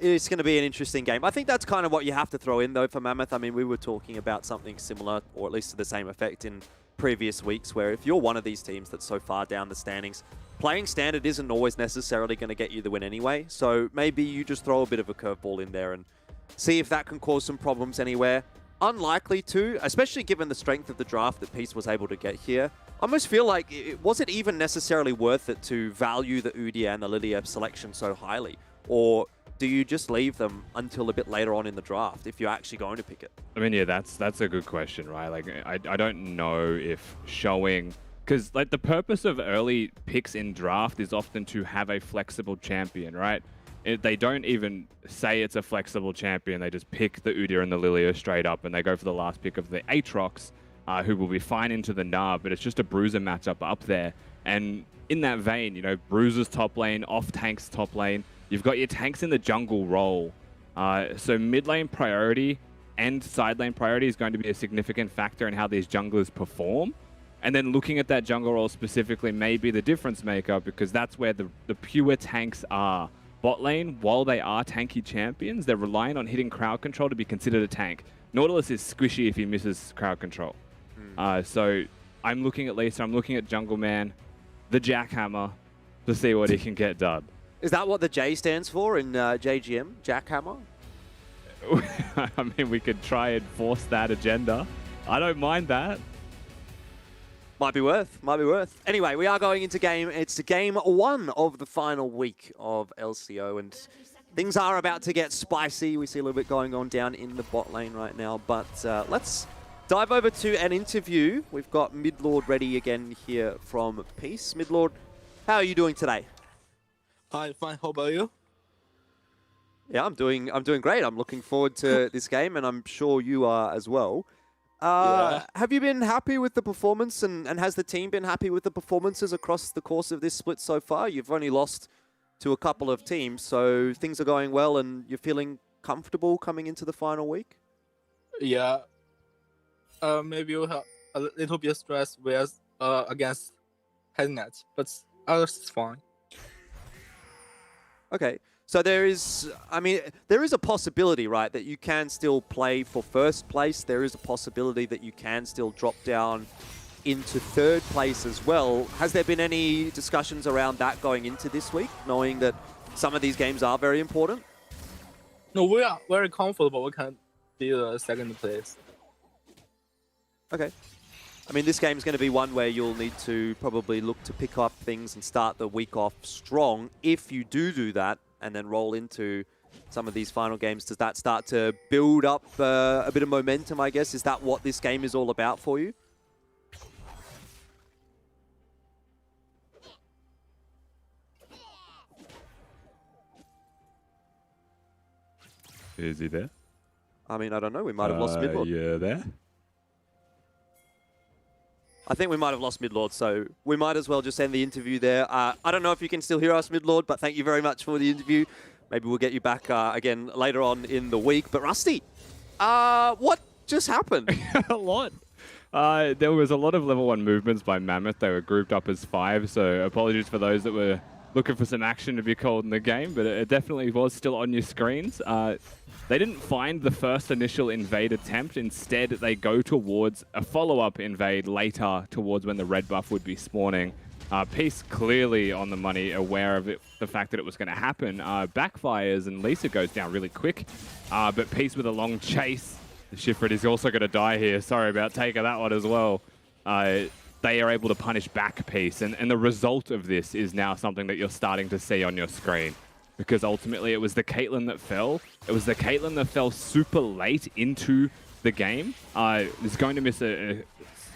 S4: It's going to be an interesting game. I think that's kind of what you have to throw in, though, for Mammoth. I mean, we were talking about something similar, or at least to the same effect in previous weeks, where if you're one of these teams that's so far down the standings, playing standard isn't always necessarily going to get you the win anyway. So maybe you just throw a bit of a curveball in there and see if that can cause some problems anywhere. Unlikely to, especially given the strength of the draft that Peace was able to get here. I almost feel like it wasn't even necessarily worth it to value the Udyr and the Lilia selection so highly. Or do you just leave them until a bit later on in the draft if you're actually going to pick it?
S3: I mean, yeah, that's a good question, right? Like, I don't know if showing... Because, like, the purpose of early picks in draft is often to have a flexible champion, right? They don't even say it's a flexible champion. They just pick the Udyr and the Lilia straight up, and they go for the last pick of the Aatrox, who will be fine into the Gnar, but it's just a Bruiser matchup up there. And in that vein, you know, Bruiser's top lane, off-tank's top lane. You've got your tanks in the jungle role. So mid lane priority and side lane priority is going to be a significant factor in how these junglers perform. And then looking at that jungle role specifically may be the difference maker, because that's where the pure tanks are. Bot lane, while they are tanky champions, they're relying on hitting crowd control to be considered a tank. Nautilus is squishy if he misses crowd control. So I'm looking at Lisa, I'm looking at Jungle Man, the Jackhammer, to see what he can get done.
S4: Is that what the J stands for in JGM? Jackhammer?
S3: I mean, we could try and force that agenda. I don't mind that.
S4: Might be worth. Anyway, we are going into game. It's game 1 of the final week of LCO, and things are about to get spicy. We see a little bit going on down in the bot lane right now, but let's dive over to an interview. We've got Midlord ready again here from Peace. Midlord, how are you doing today?
S10: Hi, fine. How about you?
S4: Yeah, I'm doing great. I'm looking forward to this game, and I'm sure you are as well. Have you been happy with the performance, and has the team been happy with the performances across the course of this split so far? You've only lost to a couple of teams, so things are going well and you're feeling comfortable coming into the final week?
S10: Yeah. Maybe you have a little bit of stress with against Headnet, but others is fine.
S4: Okay. So there is a possibility, right, that you can still play for first place. There is a possibility that you can still drop down into third place as well. Has there been any discussions around that going into this week, knowing that some of these games are very important?
S10: No, we are very comfortable. We can be the second place.
S4: Okay. I mean, this game is going to be one where you'll need to probably look to pick up things and start the week off strong. If you do that, and then roll into some of these final games, does that start to build up a bit of momentum, I guess? Is that what this game is all about for you?
S3: Is he there?
S4: I mean, I don't know. We might have lost Midlord.
S3: Yeah, there?
S4: I think we might have lost Midlord, so we might as well just end the interview there. I don't know if you can still hear us, Midlord, but thank you very much for the interview. Maybe we'll get you back again later on in the week. But Rusty, what just happened?
S3: A lot. There was a lot of level 1 movements by Mammoth. They were grouped up as 5, so apologies for those that were looking for some action to be called in the game, but it definitely was still on your screens. They didn't find the first initial invade attempt. Instead, they go towards a follow-up invade later towards when the red buff would be spawning. Peace clearly on the money, aware of it, the fact that it was going to happen. Backfires and Lisa goes down really quick, but Peace with a long chase. Shifred is also going to die here. Sorry about taking that one as well. They are able to punish back Peace, and the result of this is now something that you're starting to see on your screen. Because ultimately it was the Caitlyn that fell. It was the Caitlyn that fell super late into the game. Is going to miss an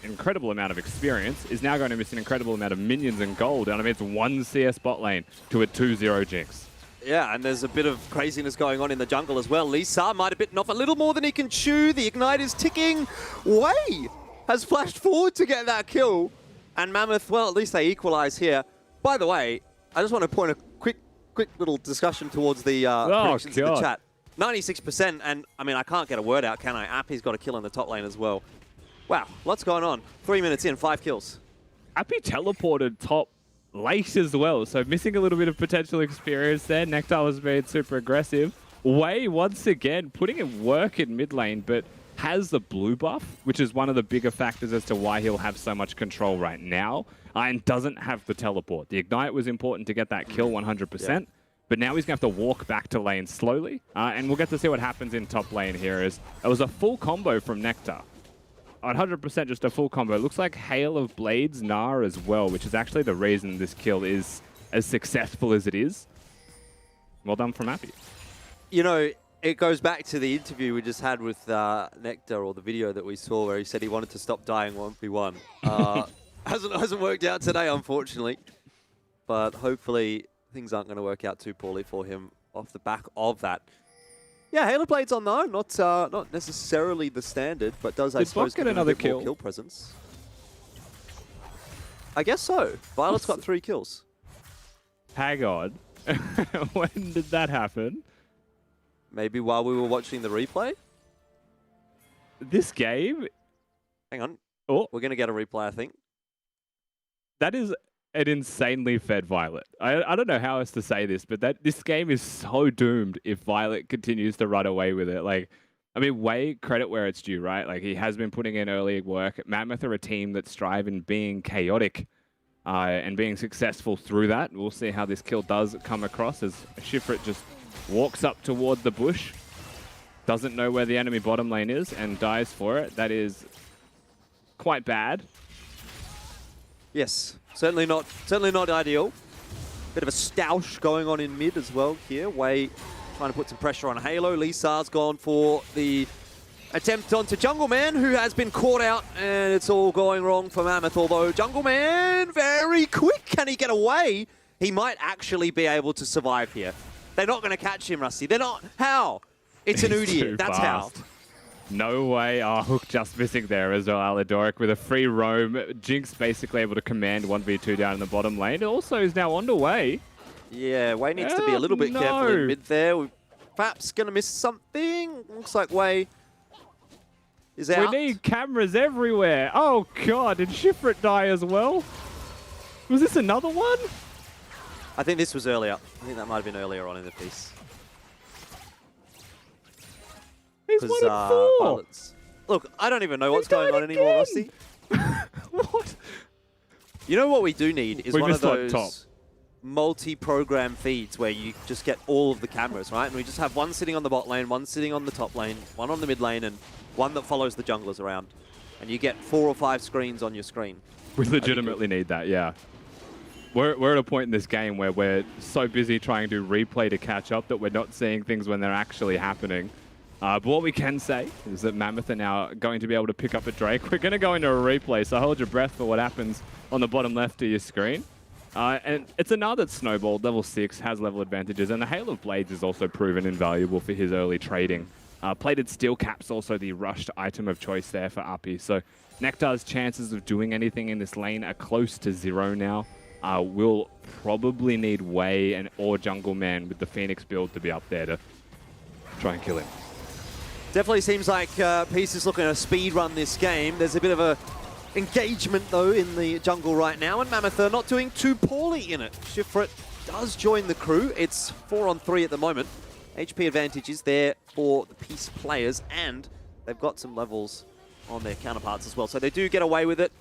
S3: incredible amount of experience, is now going to miss an incredible amount of minions and gold. And I mean, it's 1 CS bot lane to a 2-0 Jinx.
S4: Yeah, and there's a bit of craziness going on in the jungle as well. Lisa might have bitten off a little more than he can chew. The Ignite is ticking. Wei has flashed forward to get that kill. And Mammoth, well, at least they equalize here. By the way, I just want to point a quick little discussion towards the predictions in the chat. 96%, and I mean, I can't get a word out, can I? Appy's got a kill in the top lane as well. Wow, lots going on. 3 minutes in, 5 kills.
S3: Appy teleported top late as well, so missing a little bit of potential experience there. Nectar was being super aggressive. Wei, once again, putting in work in mid lane, but has the blue buff, which is one of the bigger factors as to why he'll have so much control right now, and doesn't have the teleport. The Ignite was important to get that kill 100%, yeah. But now he's going to have to walk back to lane slowly, and we'll get to see what happens in top lane here. It was a full combo from Nectar. 100% just a full combo. Looks like Hail of Blades, Gnar as well, which is actually the reason this kill is as successful as it is. Well done from Appy.
S4: You know, it goes back to the interview we just had with Nectar, or the video that we saw where he said he wanted to stop dying 1v1. Hasn't worked out today, unfortunately. But hopefully things aren't going to work out too poorly for him off the back of that. Yeah, Halo Blade's on though, not necessarily the standard, but does, I suppose,
S3: get another kill.
S4: Kill presence. I guess so. Violet's got 3 kills.
S3: Hang on. When did that happen?
S4: Maybe while we were watching the replay?
S3: This game?
S4: Hang on.
S3: Oh,
S4: we're going to get a replay, I think.
S3: That is an insanely fed Violet. I don't know how else to say this, but this game is so doomed if Violet continues to run away with it. Like, I mean, Wei, credit where it's due, right? Like, he has been putting in early work. Mammoth are a team that strive in being chaotic and being successful through that. We'll see how this kill does come across as Shifrit just walks up toward the bush, doesn't know where the enemy bottom lane is, and dies for it. That is quite bad.
S4: Yes, certainly not ideal. Bit of a stoush going on in mid as well here. Wei trying to put some pressure on Halo. Lisa's gone for the attempt onto Jungle Man, who has been caught out, and it's all going wrong for Mammoth. Although Jungle Man, very quick. Can he get away? He might actually be able to survive here. They're not going to catch him, Rusty. They're not. How? It's an Udyr. That's how.
S3: No way. Oh, Hook just missing there as well. Aladoric with a free roam. Jinx basically able to command 1v2 down in the bottom lane. Also is now on the way.
S4: Yeah, Wei needs to be a little bit careful in mid there. We're perhaps going to miss something. Looks like Wei is out.
S3: We need cameras everywhere. Oh, God. Did Shifrit die as well? Was this another one?
S4: I think this was earlier. I think that might have been earlier on in the piece.
S3: He's 1-4.
S4: Look, I don't even know what's going on anymore, Rusty.
S3: What?
S4: You know what we do need is one of those multi-program feeds where you just get all of the cameras, right? And we just have one sitting on the bot lane, one sitting on the top lane, one on the mid lane, and one that follows the junglers around. And you get 4 or 5 screens on your screen.
S3: We legitimately need that, yeah. We're at a point in this game where we're so busy trying to replay to catch up that we're not seeing things when they're actually happening. But what we can say is that Mammoth are now going to be able to pick up a Drake. We're going to go into a replay, so hold your breath for what happens on the bottom left of your screen. And it's a Gnar that's snowballed, level 6, has level advantages, and the Hail of Blades is also proven invaluable for his early trading. Plated Steel Cap's also the rushed item of choice there for Appy. So Nectar's chances of doing anything in this lane are close to 0 now. We'll probably need Wei or Jungle Man with the Phoenix build to be up there to try and kill him.
S4: Definitely seems like Peace is looking to speed run this game. There's a bit of a engagement, though, in the jungle right now, and Mammoth are not doing too poorly in it. Shifrit does join the crew. It's 4-on-3 at the moment. HP advantage is there for the Peace players, and they've got some levels on their counterparts as well. So they do get away with it.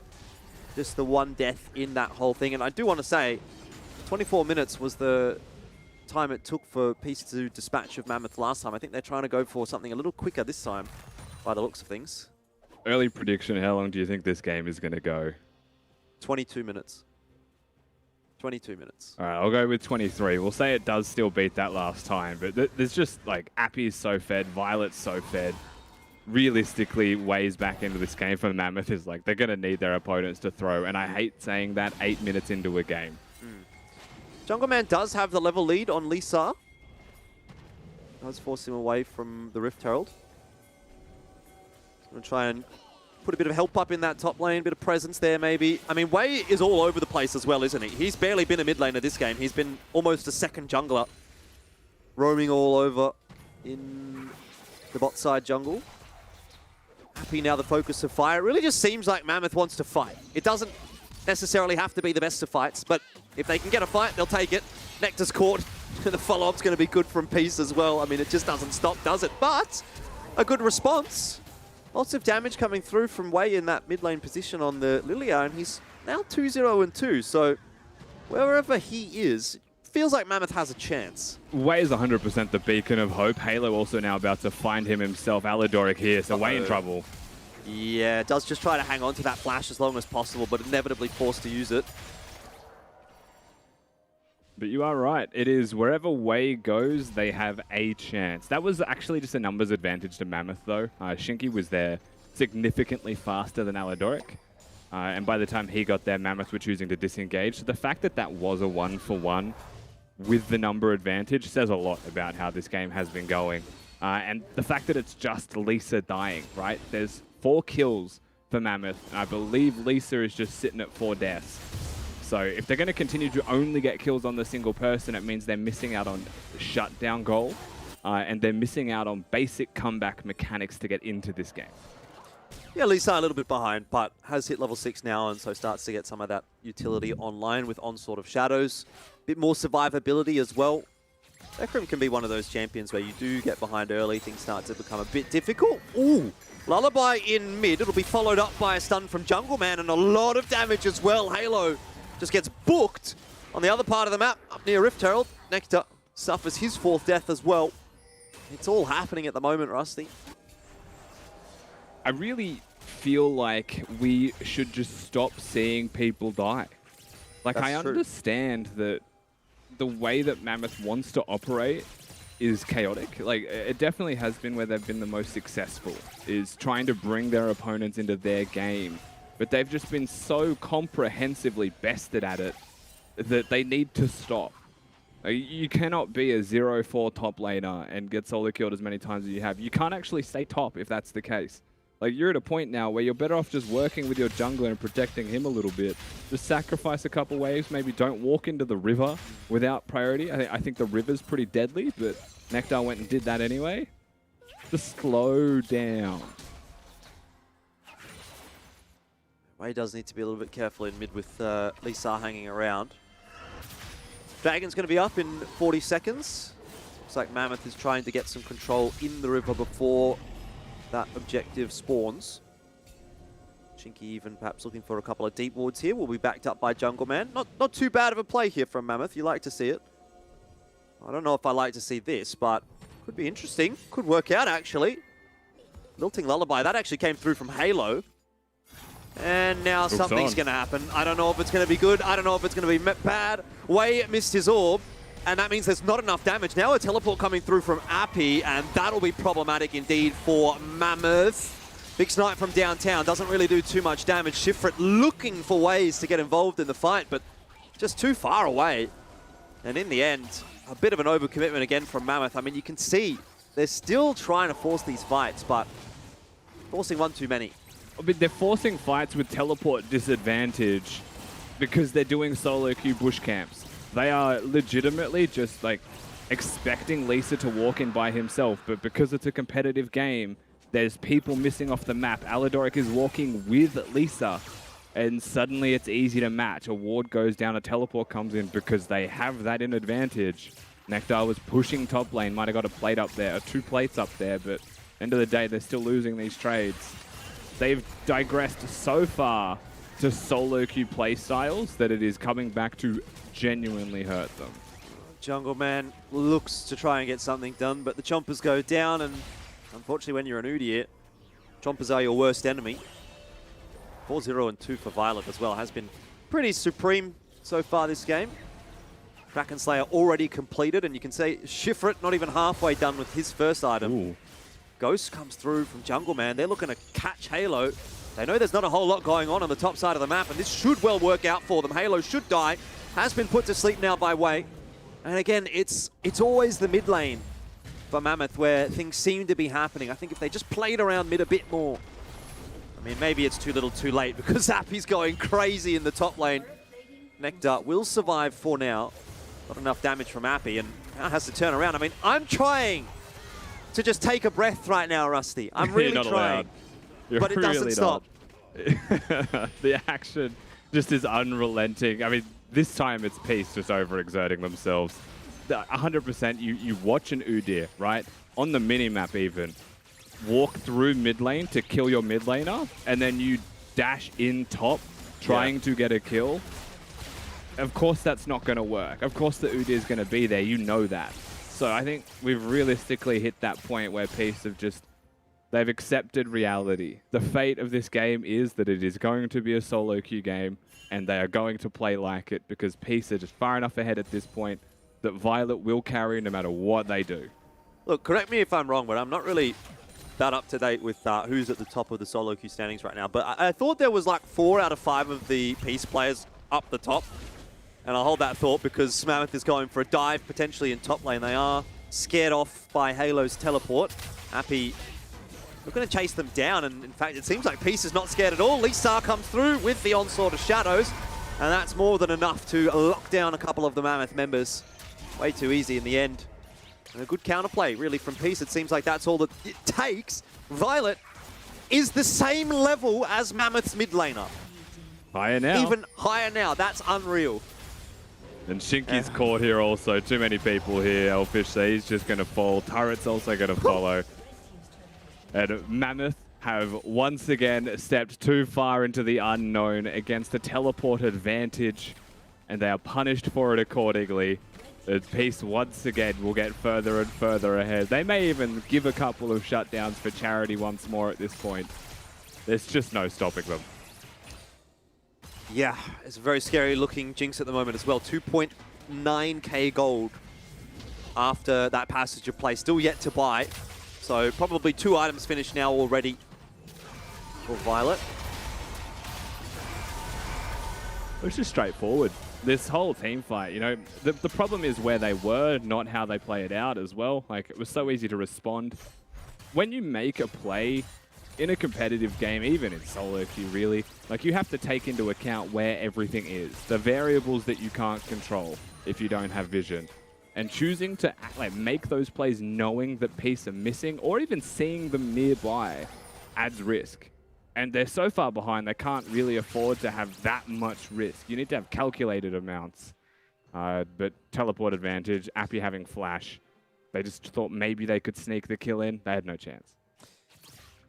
S4: Just the one death in that whole thing. And I do want to say, 24 minutes was the time it took for Peace to dispatch of Mammoth last time. I think they're trying to go for something a little quicker this time, by the looks of things.
S3: Early prediction, how long do you think this game is going to go?
S4: 22 minutes. 22 minutes.
S3: All right, I'll go with 23. We'll say it does still beat that last time, but there's just, like, Appy's so fed, Violet's so fed. realistically Way's back into this game for Mammoth is like they're going to need their opponents to throw, and I hate saying that 8 minutes into a game.
S4: Jungleman does have the level lead on Lisa. Does force him away from the Rift Herald. He's going to try and put a bit of help up in that top lane, a bit of presence there maybe. I mean, Wei is all over the place as well, isn't he? He's barely been a mid laner this game. He's been almost a second jungler, roaming all over in the bot side jungle. Happy now the focus of fire. It really just seems like Mammoth wants to fight. It doesn't necessarily have to be the best of fights, but if they can get a fight, they'll take it. Nectar's caught. The follow-up's going to be good from Peace as well. I mean, it just doesn't stop, does it? But a good response. Lots of damage coming through from Wei in that mid lane position on the Lilia, and he's now 2-0-2. So wherever he is, feels like Mammoth has a chance.
S3: Wei is 100% the beacon of hope. Halo also now about to find him himself. Alidoric here, so Wei in trouble.
S4: Yeah, does just try to hang on to that flash as long as possible, but inevitably forced to use it.
S3: But you are right. It is wherever Wei goes, they have a chance. That was actually just a numbers advantage to Mammoth, though. Shinky was there significantly faster than Alidoric. And by the time he got there, Mammoth were choosing to disengage. So the fact that that was a 1-for-1 with the number advantage says a lot about how this game has been going. And the fact that it's just Lisa dying, right? There's 4 kills for Mammoth, and I believe Lisa is just sitting at 4 deaths. So if they're going to continue to only get kills on the single person, it means they're missing out on shutdown goal, and they're missing out on basic comeback mechanics to get into this game.
S4: Yeah, Lisa a little bit behind, but has hit level 6 now, and so starts to get some of that utility online with Onslaught of Shadows. Bit more survivability as well. Ekrim can be one of those champions where you do get behind early, things start to become a bit difficult. Ooh, Lullaby in mid. It'll be followed up by a stun from Jungleman and a lot of damage as well. Halo just gets booked on the other part of the map, up near Rift Herald. Nectar suffers his 4th death as well. It's all happening at the moment, Rusty.
S3: I really feel like we should just stop seeing people die. Like, I understand that the way that Mammoth wants to operate is chaotic. Like, it definitely has been where they've been the most successful, is trying to bring their opponents into their game. But they've just been so comprehensively bested at it that they need to stop. You cannot be a 0-4 top laner and get solo killed as many times as you have. You can't actually stay top if that's the case. Like, you're at a point now where you're better off just working with your jungler and protecting him a little bit. Just sacrifice a couple waves, maybe don't walk into the river without priority. I think the river's pretty deadly, but Nectar went and did that anyway. Just slow down.
S4: Wei does need to be a little bit careful in mid with Lisa hanging around. Dragon's going to be up in 40 seconds. Looks like Mammoth is trying to get some control in the river before that objective spawns. Chinky even perhaps looking for a couple of deep wards here. Will be backed up by Jungleman. Not too bad of a play here from Mammoth. You like to see it. I don't know if I like to see this, but could be interesting. Could work out, actually. Lilting Lullaby. That actually came through from Halo. And now something's going to happen. I don't know if it's going to be good. I don't know if it's going to be bad. Wei missed his orb, and that means there's not enough damage. Now a teleport coming through from Appy, and that'll be problematic indeed for Mammoth. Big snipe from downtown. Doesn't really do too much damage. Shifrit looking for ways to get involved in the fight, but just too far away. And in the end, a bit of an overcommitment again from Mammoth. I mean, you can see they're still trying to force these fights, but forcing one too many.
S3: But they're forcing fights with teleport disadvantage because they're doing solo queue bush camps. They are legitimately just like expecting Lisa to walk in by himself, but because it's a competitive game, there's people missing off the map. Alidoric is walking with Lisa, and suddenly it's easy to match. A ward goes down, a teleport comes in because they have that in advantage. Nectar was pushing top lane, might have got a plate up there, or 2 plates up there, but end of the day, they're still losing these trades. They've digressed so far to solo queue play styles that it is coming back to genuinely hurt them.
S4: Jungleman looks to try and get something done, but the chompers go down, and unfortunately when you're an Udyr, chompers are your worst enemy. 4-0-2 for Violet as well. Has been pretty supreme so far this game. Kraken Slayer already completed, and you can see Shifrit not even halfway done with his first item.
S3: Ooh.
S4: Ghost comes through from Jungle Man. They're looking to catch Halo. They know there's not a whole lot going on the top side of the map, and this should well work out for them. Halo should die. Has been put to sleep now by Wei. And again, it's always the mid lane for Mammoth where things seem to be happening. I think if they just played around mid a bit more. I mean, maybe it's too little too late because Appy's going crazy in the top lane. Nectar will survive for now. Not enough damage from Appy, and now has to turn around. I mean, I'm trying to just take a breath right now, Rusty. I'm really trying. But it doesn't stop.
S3: The action just is unrelenting. I mean, this time it's Peace just overexerting themselves. 100%, you watch an Udyr, right? On the minimap even, walk through mid lane to kill your mid laner, and then you dash in top trying to get a kill. Of course that's not going to work. Of course the Udyr is going to be there, you know that. So I think we've realistically hit that point where Peace have just, they've accepted reality. The fate of this game is that it is going to be a solo queue game, and they are going to play like it because Peace are just far enough ahead at this point that Violet will carry no matter what they do.
S4: Look, correct me if I'm wrong, but I'm not really that up to date with who's at the top of the solo queue standings right now. But I thought there was like 4 out of 5 of the Peace players up the top. And I'll hold that thought because Mammoth is going for a dive potentially in top lane. They are scared off by Halo's teleport. Appy, we're going to chase them down. And in fact, it seems like Peace is not scared at all. Lisa comes through with the onslaught of shadows. And that's more than enough to lock down a couple of the Mammoth members. Way too easy in the end. And a good counterplay, really, from Peace. It seems like that's all that it takes. Violet is the same level as Mammoth's mid laner.
S3: Higher now.
S4: Even higher now. That's unreal.
S3: And Shinky's caught here also. Too many people here. Elfish, so he's just going to fall. Turret's also going to follow. And Mammoth have once again stepped too far into the unknown against the teleport advantage. And they are punished for it accordingly. The Peace once again will get further and further ahead. They may even give a couple of shutdowns for charity once more at this point. There's just no stopping them.
S4: Yeah, it's a very scary looking Jinx at the moment as well. 2.9k gold after that passage of play. Still yet to buy. So probably 2 items finished now already for Violet.
S3: It's just straightforward. This whole team fight, you know, the problem is where they were, not how they play it out as well. Like, it was so easy to respond. When you make a play in a competitive game, even in solo queue really, like you have to take into account where everything is. The variables that you can't control if you don't have vision. And choosing to make those plays knowing that Peace are missing or even seeing them nearby adds risk. And they're so far behind, they can't really afford to have that much risk. You need to have calculated amounts. But teleport advantage, Appy having flash, they just thought maybe they could sneak the kill in. They had no chance.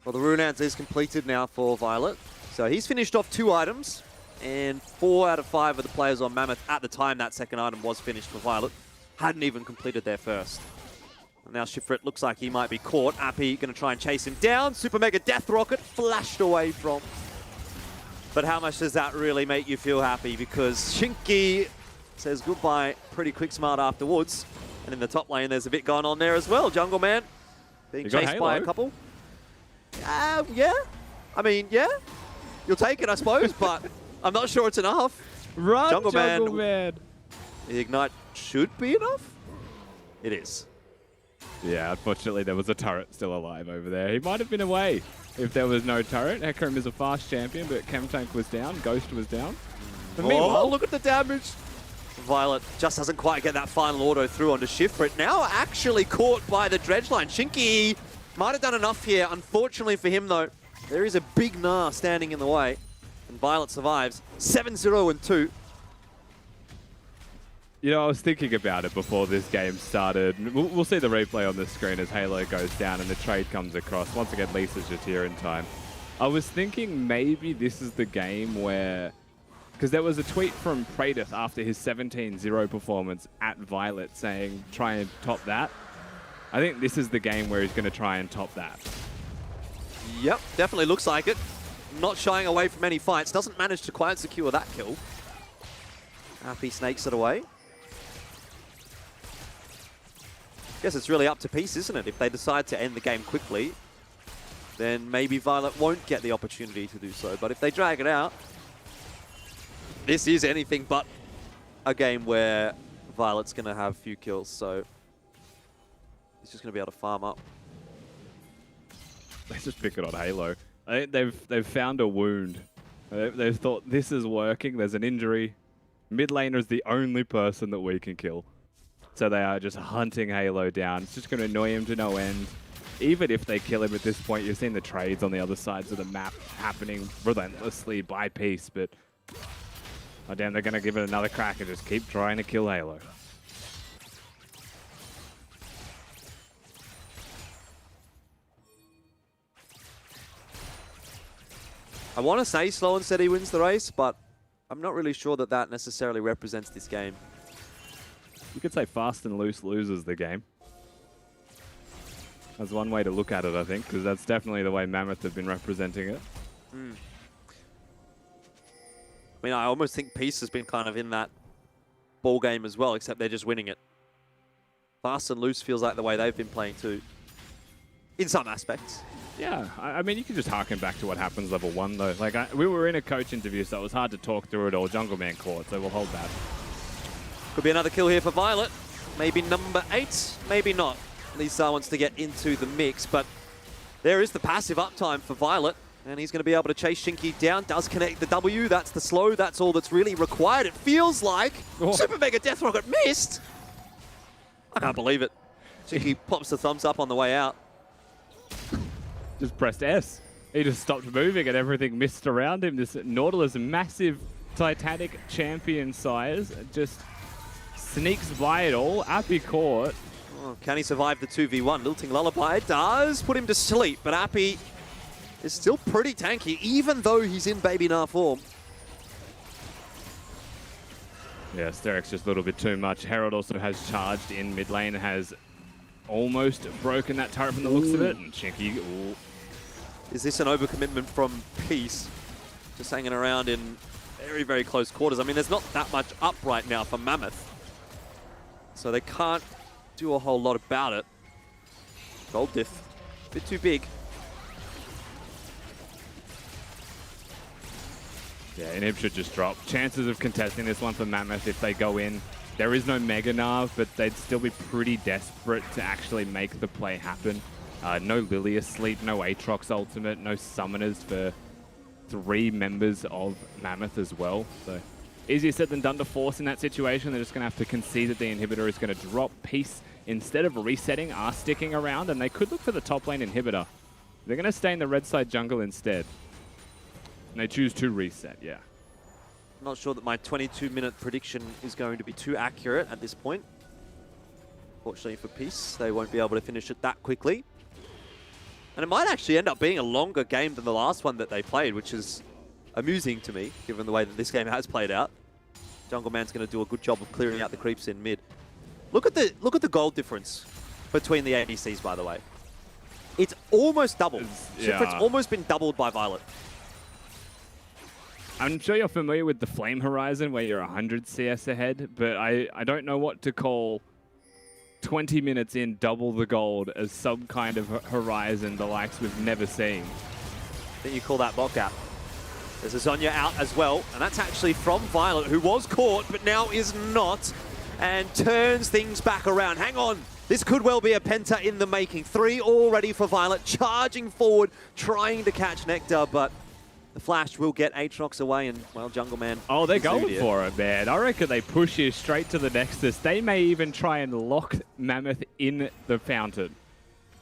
S4: Well, the Runans is completed now for Violet. So he's finished off 2 items, and 4 out of 5 of the players on Mammoth at the time that second item was finished for Violet hadn't even completed their first. And now Shifrit looks like he might be caught. Appy going to try and chase him down. Super Mega Death Rocket flashed away from. But how much does that really make you feel happy? Because Shinky says goodbye pretty quick smart afterwards. And in the top lane, there's a bit going on there as well. Jungle Man being chased by a couple. Yeah. I mean, yeah. You'll take it, I suppose, but I'm not sure it's enough.
S3: Run, Jungle Man.
S4: The Ignite should be enough. It is.
S3: Yeah, unfortunately, there was a turret still alive over there. He might have been away if there was no turret. Hecarim is a fast champion, but Chemtank was down. Ghost was down.
S4: And meanwhile, look at the damage. Violet just doesn't quite get that final auto through onto Shifrit. Now actually caught by the dredge line. Shinky might have done enough here. Unfortunately for him, though, there is a big Gnar standing in the way. And Violet survives. 7-0 and 2.
S3: You know, I was thinking about it before this game started. We'll see the replay on the screen as Halo goes down and the trade comes across. Once again, Lisa's just here in time. I was thinking maybe this is the game where... Because there was a tweet from Praetus after his 17-0 performance at Violet saying, try and top that. I think this is the game where he's going to try and top that.
S4: Yep, definitely looks like it. Not shying away from any fights. Doesn't manage to quite secure that kill. Appy snakes it away. guess it's really up to Peace, isn't it? If they decide to end the game quickly, then maybe Violet won't get the opportunity to do so. But if they drag it out, this is anything but a game where Violet's going to have a few kills. So he's just going to be able to farm up.
S3: They just pick it on Halo. I think they've found a wound. They've thought this is working. There's an injury. Mid laner is the only person that we can kill. So they are just hunting Halo down. It's just going to annoy him to no end. Even if they kill him at this point, you've seen the trades on the other sides of the map happening relentlessly by Peace, but oh damn, they're going to give it another crack and just keep trying to kill Halo.
S4: I want to say Slow and Steady wins the race, but I'm not really sure that that necessarily represents this game.
S3: You could say Fast and Loose loses the game. That's one way to look at it, I think, because that's definitely the way Mammoth have been representing it.
S4: I mean, I almost think Peace has been kind of in that ball game as well, except they're just winning it. Fast and Loose feels like the way they've been playing too, in some aspects.
S3: Yeah, I mean, you can just harken back to what happens level 1, though. Like, we were in a coach interview, so it was hard to talk through it all. Jungle Man caught, so we'll hold that.
S4: Could be another kill here for Violet. Maybe number 8, maybe not. Lisa wants to get into the mix, but there is the passive uptime for Violet, and he's going to be able to chase Shinky down. Does connect the W. That's the slow. That's all that's really required. It feels like Super Mega Death Rocket missed. I can't believe it. Shinky pops the thumbs up on the way out.
S3: Just pressed S. He just stopped moving and everything missed around him. This Nautilus, massive Titanic champion size, just sneaks by it all. Appy caught.
S4: Oh, can he survive the 2v1? Lilting Lullaby does put him to sleep, but Appy is still pretty tanky, even though he's in Baby Nar form.
S3: Yeah, Sterek's just a little bit too much. Herald also has charged in mid lane, has almost broken that turret from the looks of it. And Shinky, ooh.
S4: Is this an overcommitment from Peace? Just hanging around in very, very close quarters. I mean, there's not that much up right now for Mammoth. So they can't do a whole lot about it. Gold diff, a bit too big.
S3: Yeah, Inhib should just drop. Chances of contesting this one for Mammoth if they go in. There is no Mega Narv, but they'd still be pretty desperate to actually make the play happen. No Lily asleep, no Aatrox ultimate, no summoners for 3 members of Mammoth as well. So easier said than done to force in that situation. They're just going to have to concede that the inhibitor is going to drop. Peace, instead of resetting, are sticking around, and they could look for the top lane inhibitor. They're going to stay in the red side jungle instead. And they choose to reset, yeah.
S4: Not sure that my 22-minute prediction is going to be too accurate at this point. Fortunately for Peace, they won't be able to finish it that quickly. And it might actually end up being a longer game than the last one that they played, which is amusing to me, given the way that this game has played out. Jungle Man's going to do a good job of clearing out the creeps in mid. Look at the gold difference between the ADCs, by the way. It's almost doubled.
S3: Yeah.
S4: It's almost been doubled by Violet.
S3: I'm sure you're familiar with the Flame Horizon, where you're 100 CS ahead, but I don't know what to call 20 minutes in double the gold as some kind of horizon the likes we've never seen.
S4: I think you call that bot gap. There's a Zhonya out as well, and that's actually from Violet, who was caught, but now is not, and turns things back around. Hang on. This could well be a penta in the making. 3 already for Violet, charging forward, trying to catch Nectar, but the flash will get Aatrox away, and, well, Jungle Man...
S3: Oh, they're going for it, man. I reckon they push here straight to the Nexus. They may even try and lock Mammoth in the fountain.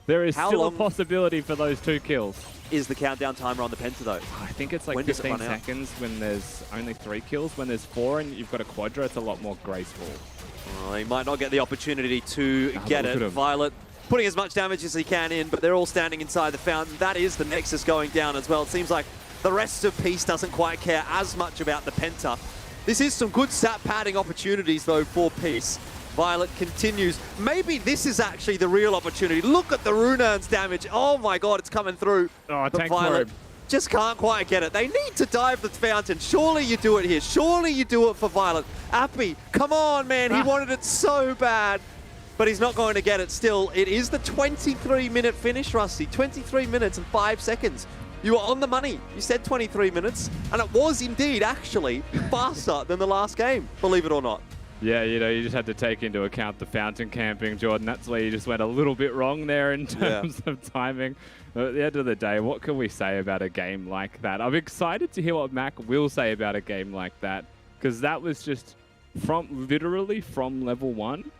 S3: There is still a possibility for those 2 kills.
S4: Is the countdown timer on the penta, though?
S3: I think it's like 15 seconds when there's only 3 kills. When there's 4 and you've got a quadra, it's a lot more graceful.
S4: Oh, he might not get the opportunity to get it. Violet putting as much damage as he can in, but they're all standing inside the fountain. That is the Nexus going down as well. It seems like the rest of Peace doesn't quite care as much about the penta. This is some good stat padding opportunities, though, for Peace. Violet continues. Maybe this is actually the real opportunity. Look at the Runaan's damage. Oh my god, it's coming through.
S3: Oh,
S4: but Violet just can't quite get it. They need to dive the fountain. Surely you do it here. Surely you do it for Violet. Appy, come on, man. He wanted it so bad. but he's not going to get it still. It is the 23-minute finish, Rusty. 23 minutes and 5 seconds. You were on the money. You said 23 minutes, and it was indeed actually faster than the last game, believe it or not.
S3: Yeah, you know, you just had to take into account the fountain camping, Jordan. That's where you just went a little bit wrong there in terms of timing. But at the end of the day, what can we say about a game like that? I'm excited to hear what Mac will say about a game like that, because that was just literally from level 1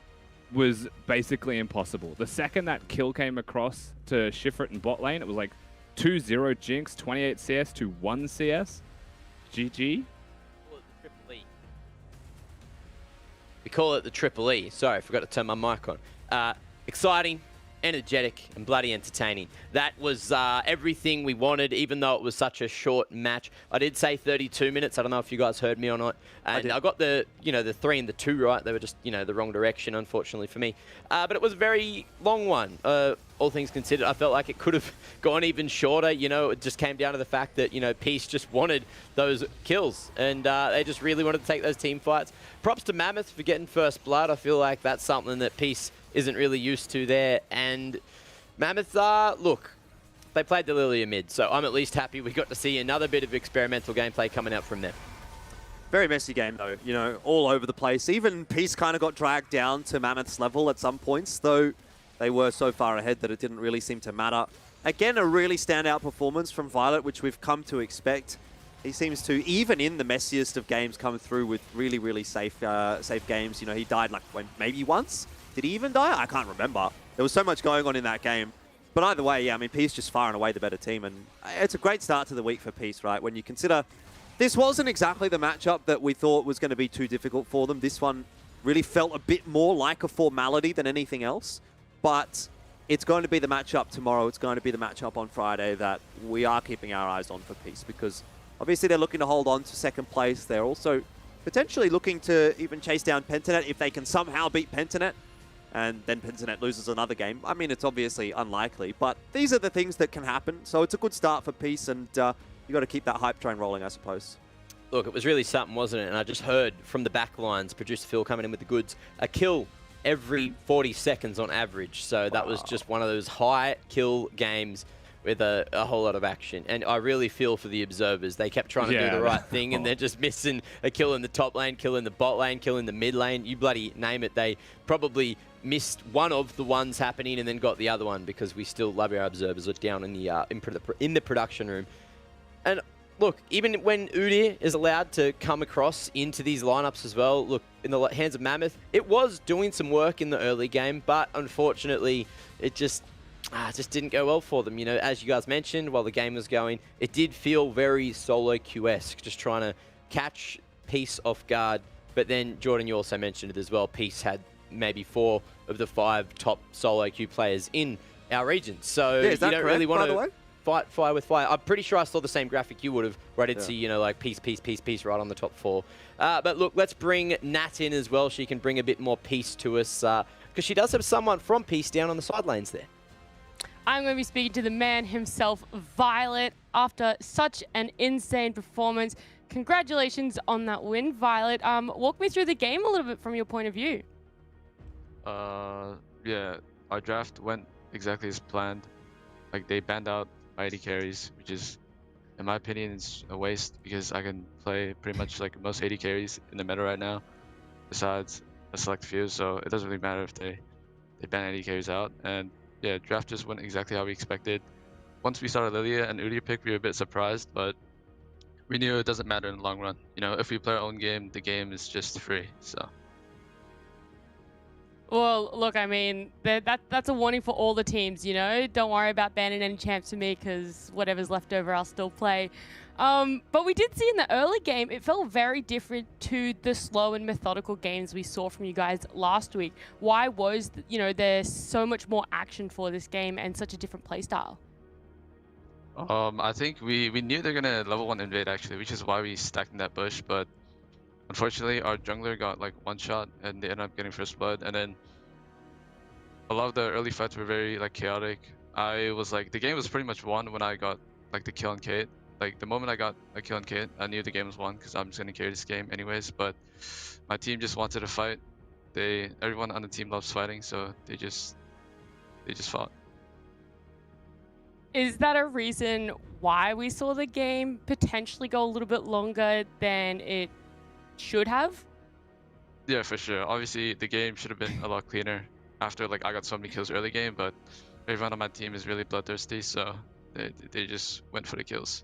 S3: was basically impossible. The second that kill came across to Shifrit and bot lane, it was like 2-0 Jinx, 28 CS to 1 CS. GG.
S1: We call it the Triple E. Sorry, I forgot to turn my mic on. Exciting, energetic, and bloody entertaining. That was everything we wanted, even though it was such a short match. I did say 32 minutes. I don't know if you guys heard me or not. And I got the 3 and the 2 right. They were just, the wrong direction, unfortunately for me. But it was a very long one. All things considered, I felt like it could have gone even shorter. It just came down to the fact that, Peace just wanted those kills. And they just really wanted to take those team fights. Props to Mammoth for getting first blood. I feel like that's something that Peace isn't really used to there. And Mammoth, look, they played the Lilia mid, so I'm at least happy we got to see another bit of experimental gameplay coming out from them.
S4: Very messy game, though, all over the place. Even Peace kind of got dragged down to Mammoth's level at some points, though they were so far ahead that it didn't really seem to matter. Again, a really standout performance from Violet, which we've come to expect. He seems to, even in the messiest of games, come through with really, really safe games. He died maybe once. Did he even die? I can't remember. There was so much going on in that game. But either way, yeah, I mean, Peace just far and away the better team. And it's a great start to the week for Peace, right? When you consider this wasn't exactly the matchup that we thought was going to be too difficult for them. This one really felt a bit more like a formality than anything else. But it's going to be the matchup tomorrow. It's going to be the matchup on Friday that we are keeping our eyes on for Peace, because obviously they're looking to hold on to second place. They're also potentially looking to even chase down Pentanet if they can somehow beat Pentanet, and then Pentanet loses another game. I mean, it's obviously unlikely, but these are the things that can happen. So it's a good start for Peace, and you got to keep that hype train rolling, I suppose.
S1: Look, it was really something, wasn't it? And I just heard from the back lines, producer Phil coming in with the goods, a kill every 40 seconds on average. So that was just one of those high kill games with a whole lot of action. And I really feel for the observers. They kept trying to do the right thing, and they're just missing a kill in the top lane, kill in the bot lane, kill in the mid lane. You bloody name it. They probably missed one of the ones happening and then got the other one, because we still love our observers down in the production room. And look, even when Udyr is allowed to come across into these lineups as well, look, in the hands of Mammoth, it was doing some work in the early game, but unfortunately, it just didn't go well for them. As you guys mentioned, while the game was going, it did feel very solo queue-esque, just trying to catch Peace off guard. But then, Jordan, you also mentioned it as well, Peace had maybe 4 of the 5 top solo queue players in our region. So
S4: is that
S1: you don't
S4: correct,
S1: really want
S4: by the way?
S1: Fight fire with fire. I'm pretty sure I saw the same graphic you would have, where I did see, like Peace, Peace, Peace, Peace right on the top 4. But look, let's bring Nat in as well. She can bring a bit more peace to us, because she does have someone from Peace down on the sidelines there.
S5: I'm going to be speaking to the man himself, Violet, after such an insane performance. Congratulations on that win, Violet. Walk me through the game a little bit from your point of view.
S11: Yeah, our draft went exactly as planned. Like, they banned out AD carries, which is, in my opinion, is a waste, because I can play pretty much like most AD carries in the meta right now, besides a select few, so it doesn't really matter if they ban AD carries out. And yeah, draft just went exactly how we expected. Once we started Lilia and Udyr pick, we were a bit surprised, but we knew it doesn't matter in the long run. If we play our own game, the game is just free, so.
S5: Well, look, I mean, that's a warning for all the teams, Don't worry about banning any champs for me, because whatever's left over, I'll still play. But we did see in the early game, it felt very different to the slow and methodical games we saw from you guys last week. Why was, there so much more action for this game and such a different playstyle?
S11: I think we knew they're gonna level 1 invade, actually, which is why we stacked in that bush, but unfortunately our jungler got like one shot and they ended up getting first blood. And then a lot of the early fights were very chaotic. I was like, the game was pretty much won when I got the kill on Kate. Like, the moment I got a kill on Kate, I knew the game was won, because I'm just gonna carry this game anyways. But my team just wanted to fight, everyone on the team loves fighting, so they just fought.
S5: Is that a reason why we saw the game potentially go a little bit longer than it should have?
S11: Yeah, for sure. Obviously, the game should have been a lot cleaner after like I got so many kills early game, but everyone on my team is really bloodthirsty, so they just went for the kills.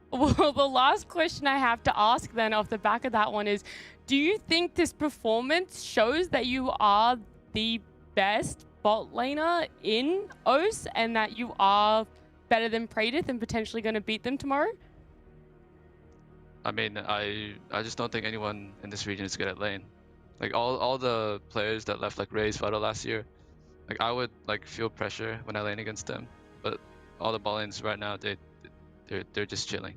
S5: Well, the last question I have to ask then off the back of that one is, do you think this performance shows that you are the best bot laner in OS and that you are better than Praedith and potentially going to beat them tomorrow?
S11: I mean, I just don't think anyone in this region is good at lane. Like all the players that left like Raze, Vital last year, like I would like feel pressure when I lane against them. But all the bot lanes right now, they're just chilling.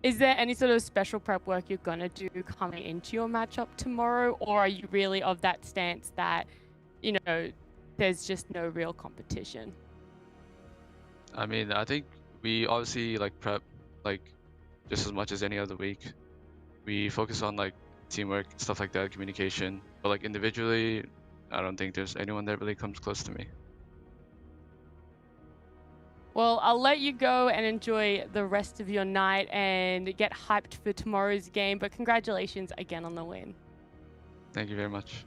S5: Is there any sort of special prep work you're gonna do coming into your matchup tomorrow, or are you really of that stance that, you know, there's just no real competition?
S11: I mean, I think we obviously like prep like just as much as any other week. We focus on like teamwork, stuff like that, communication. But like individually, I don't think there's anyone that really comes close to me.
S5: Well, I'll let you go and enjoy the rest of your night and get hyped for tomorrow's game. But congratulations again on the win.
S11: Thank you very much.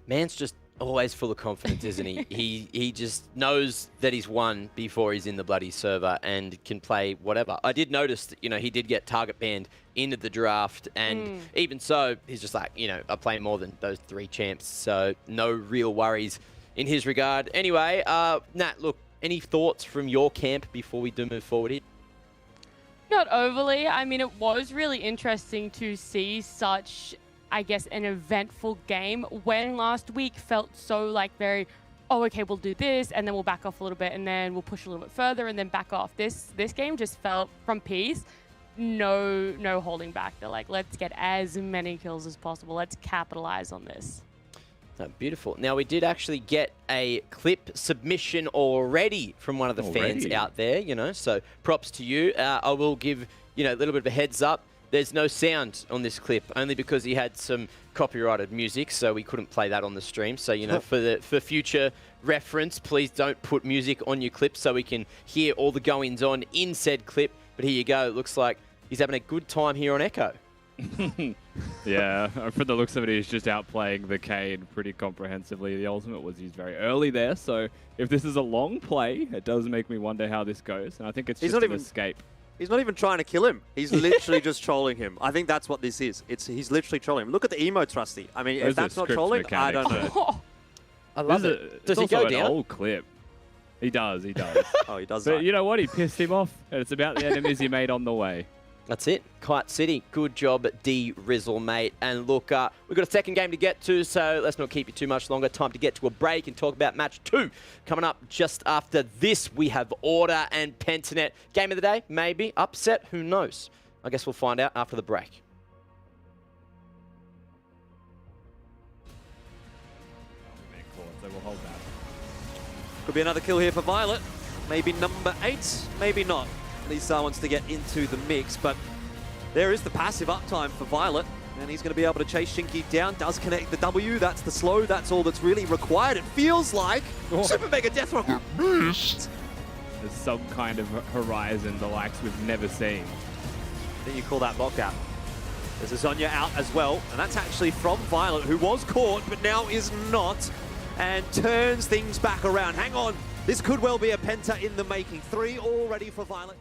S1: Man's just always full of confidence, isn't he? He just knows that he's won before he's in the bloody server and can play whatever. I did notice that, you know, he did get target banned into the draft, and even so, he's just like, you know, I play more than those 3 champs, so no real worries in his regard. Anyway, Nat, look, any thoughts from your camp before we do move forward here?
S5: Not overly. I mean, it was really interesting to see such, I guess, an eventful game when last week felt so like very, oh, okay, we'll do this and then we'll back off a little bit and then we'll push a little bit further and then back off. This game just felt from Peace, no holding back. They're like, let's get as many kills as possible. Let's capitalize on this.
S1: Oh, beautiful. Now, we did actually get a clip submission already from one of the fans out there, you know, so props to you. I will give, you know, a little bit of a heads up. There's no sound on this clip, only because he had some copyrighted music, so we couldn't play that on the stream. So, you know, for future reference, please don't put music on your clip so we can hear all the goings-on in said clip. But here you go. It looks like he's having a good time here on Echo.
S3: Yeah, from the looks of it, he's just outplaying the Kane pretty comprehensively. The ultimate was used very early there, so if this is a long play, it does make me wonder how this goes. And I think it's just an escape.
S4: He's not even trying to kill him. He's literally just trolling him. I think that's what this is. He's literally trolling him. Look at the emotes, Rusty. I mean, if that's not trolling, I don't know.
S1: I love it. Does he go down?
S3: It's also an old clip. He does.
S4: Oh, he does.
S3: But you know what? He pissed him off. And it's about the enemies he made on the way.
S1: That's it. Kite City. Good job, D-Rizzle, mate. And look, we've got a second game to get to, so let's not keep you too much longer. Time to get to a break and talk about match 2. Coming up just after this, we have Order and Pentanet. Game of the day, maybe. Upset, who knows? I guess we'll find out after the break.
S3: So we'll hold that.
S4: Could be another kill here for Violet. Maybe number 8, maybe not. Lisa wants to get into the mix, but there is the passive uptime for Violet, and he's going to be able to chase Shinky down. Does connect the W. That's the slow. That's all that's really required. It feels like Super Mega Death Roll.
S3: There's some kind of horizon the likes we've never seen.
S4: I think you call that lockdown. There's a Zonya out as well, and that's actually from Violet, who was caught, but now is not, and turns things back around. Hang on. This could well be a Penta in the making. 3 already for Violet.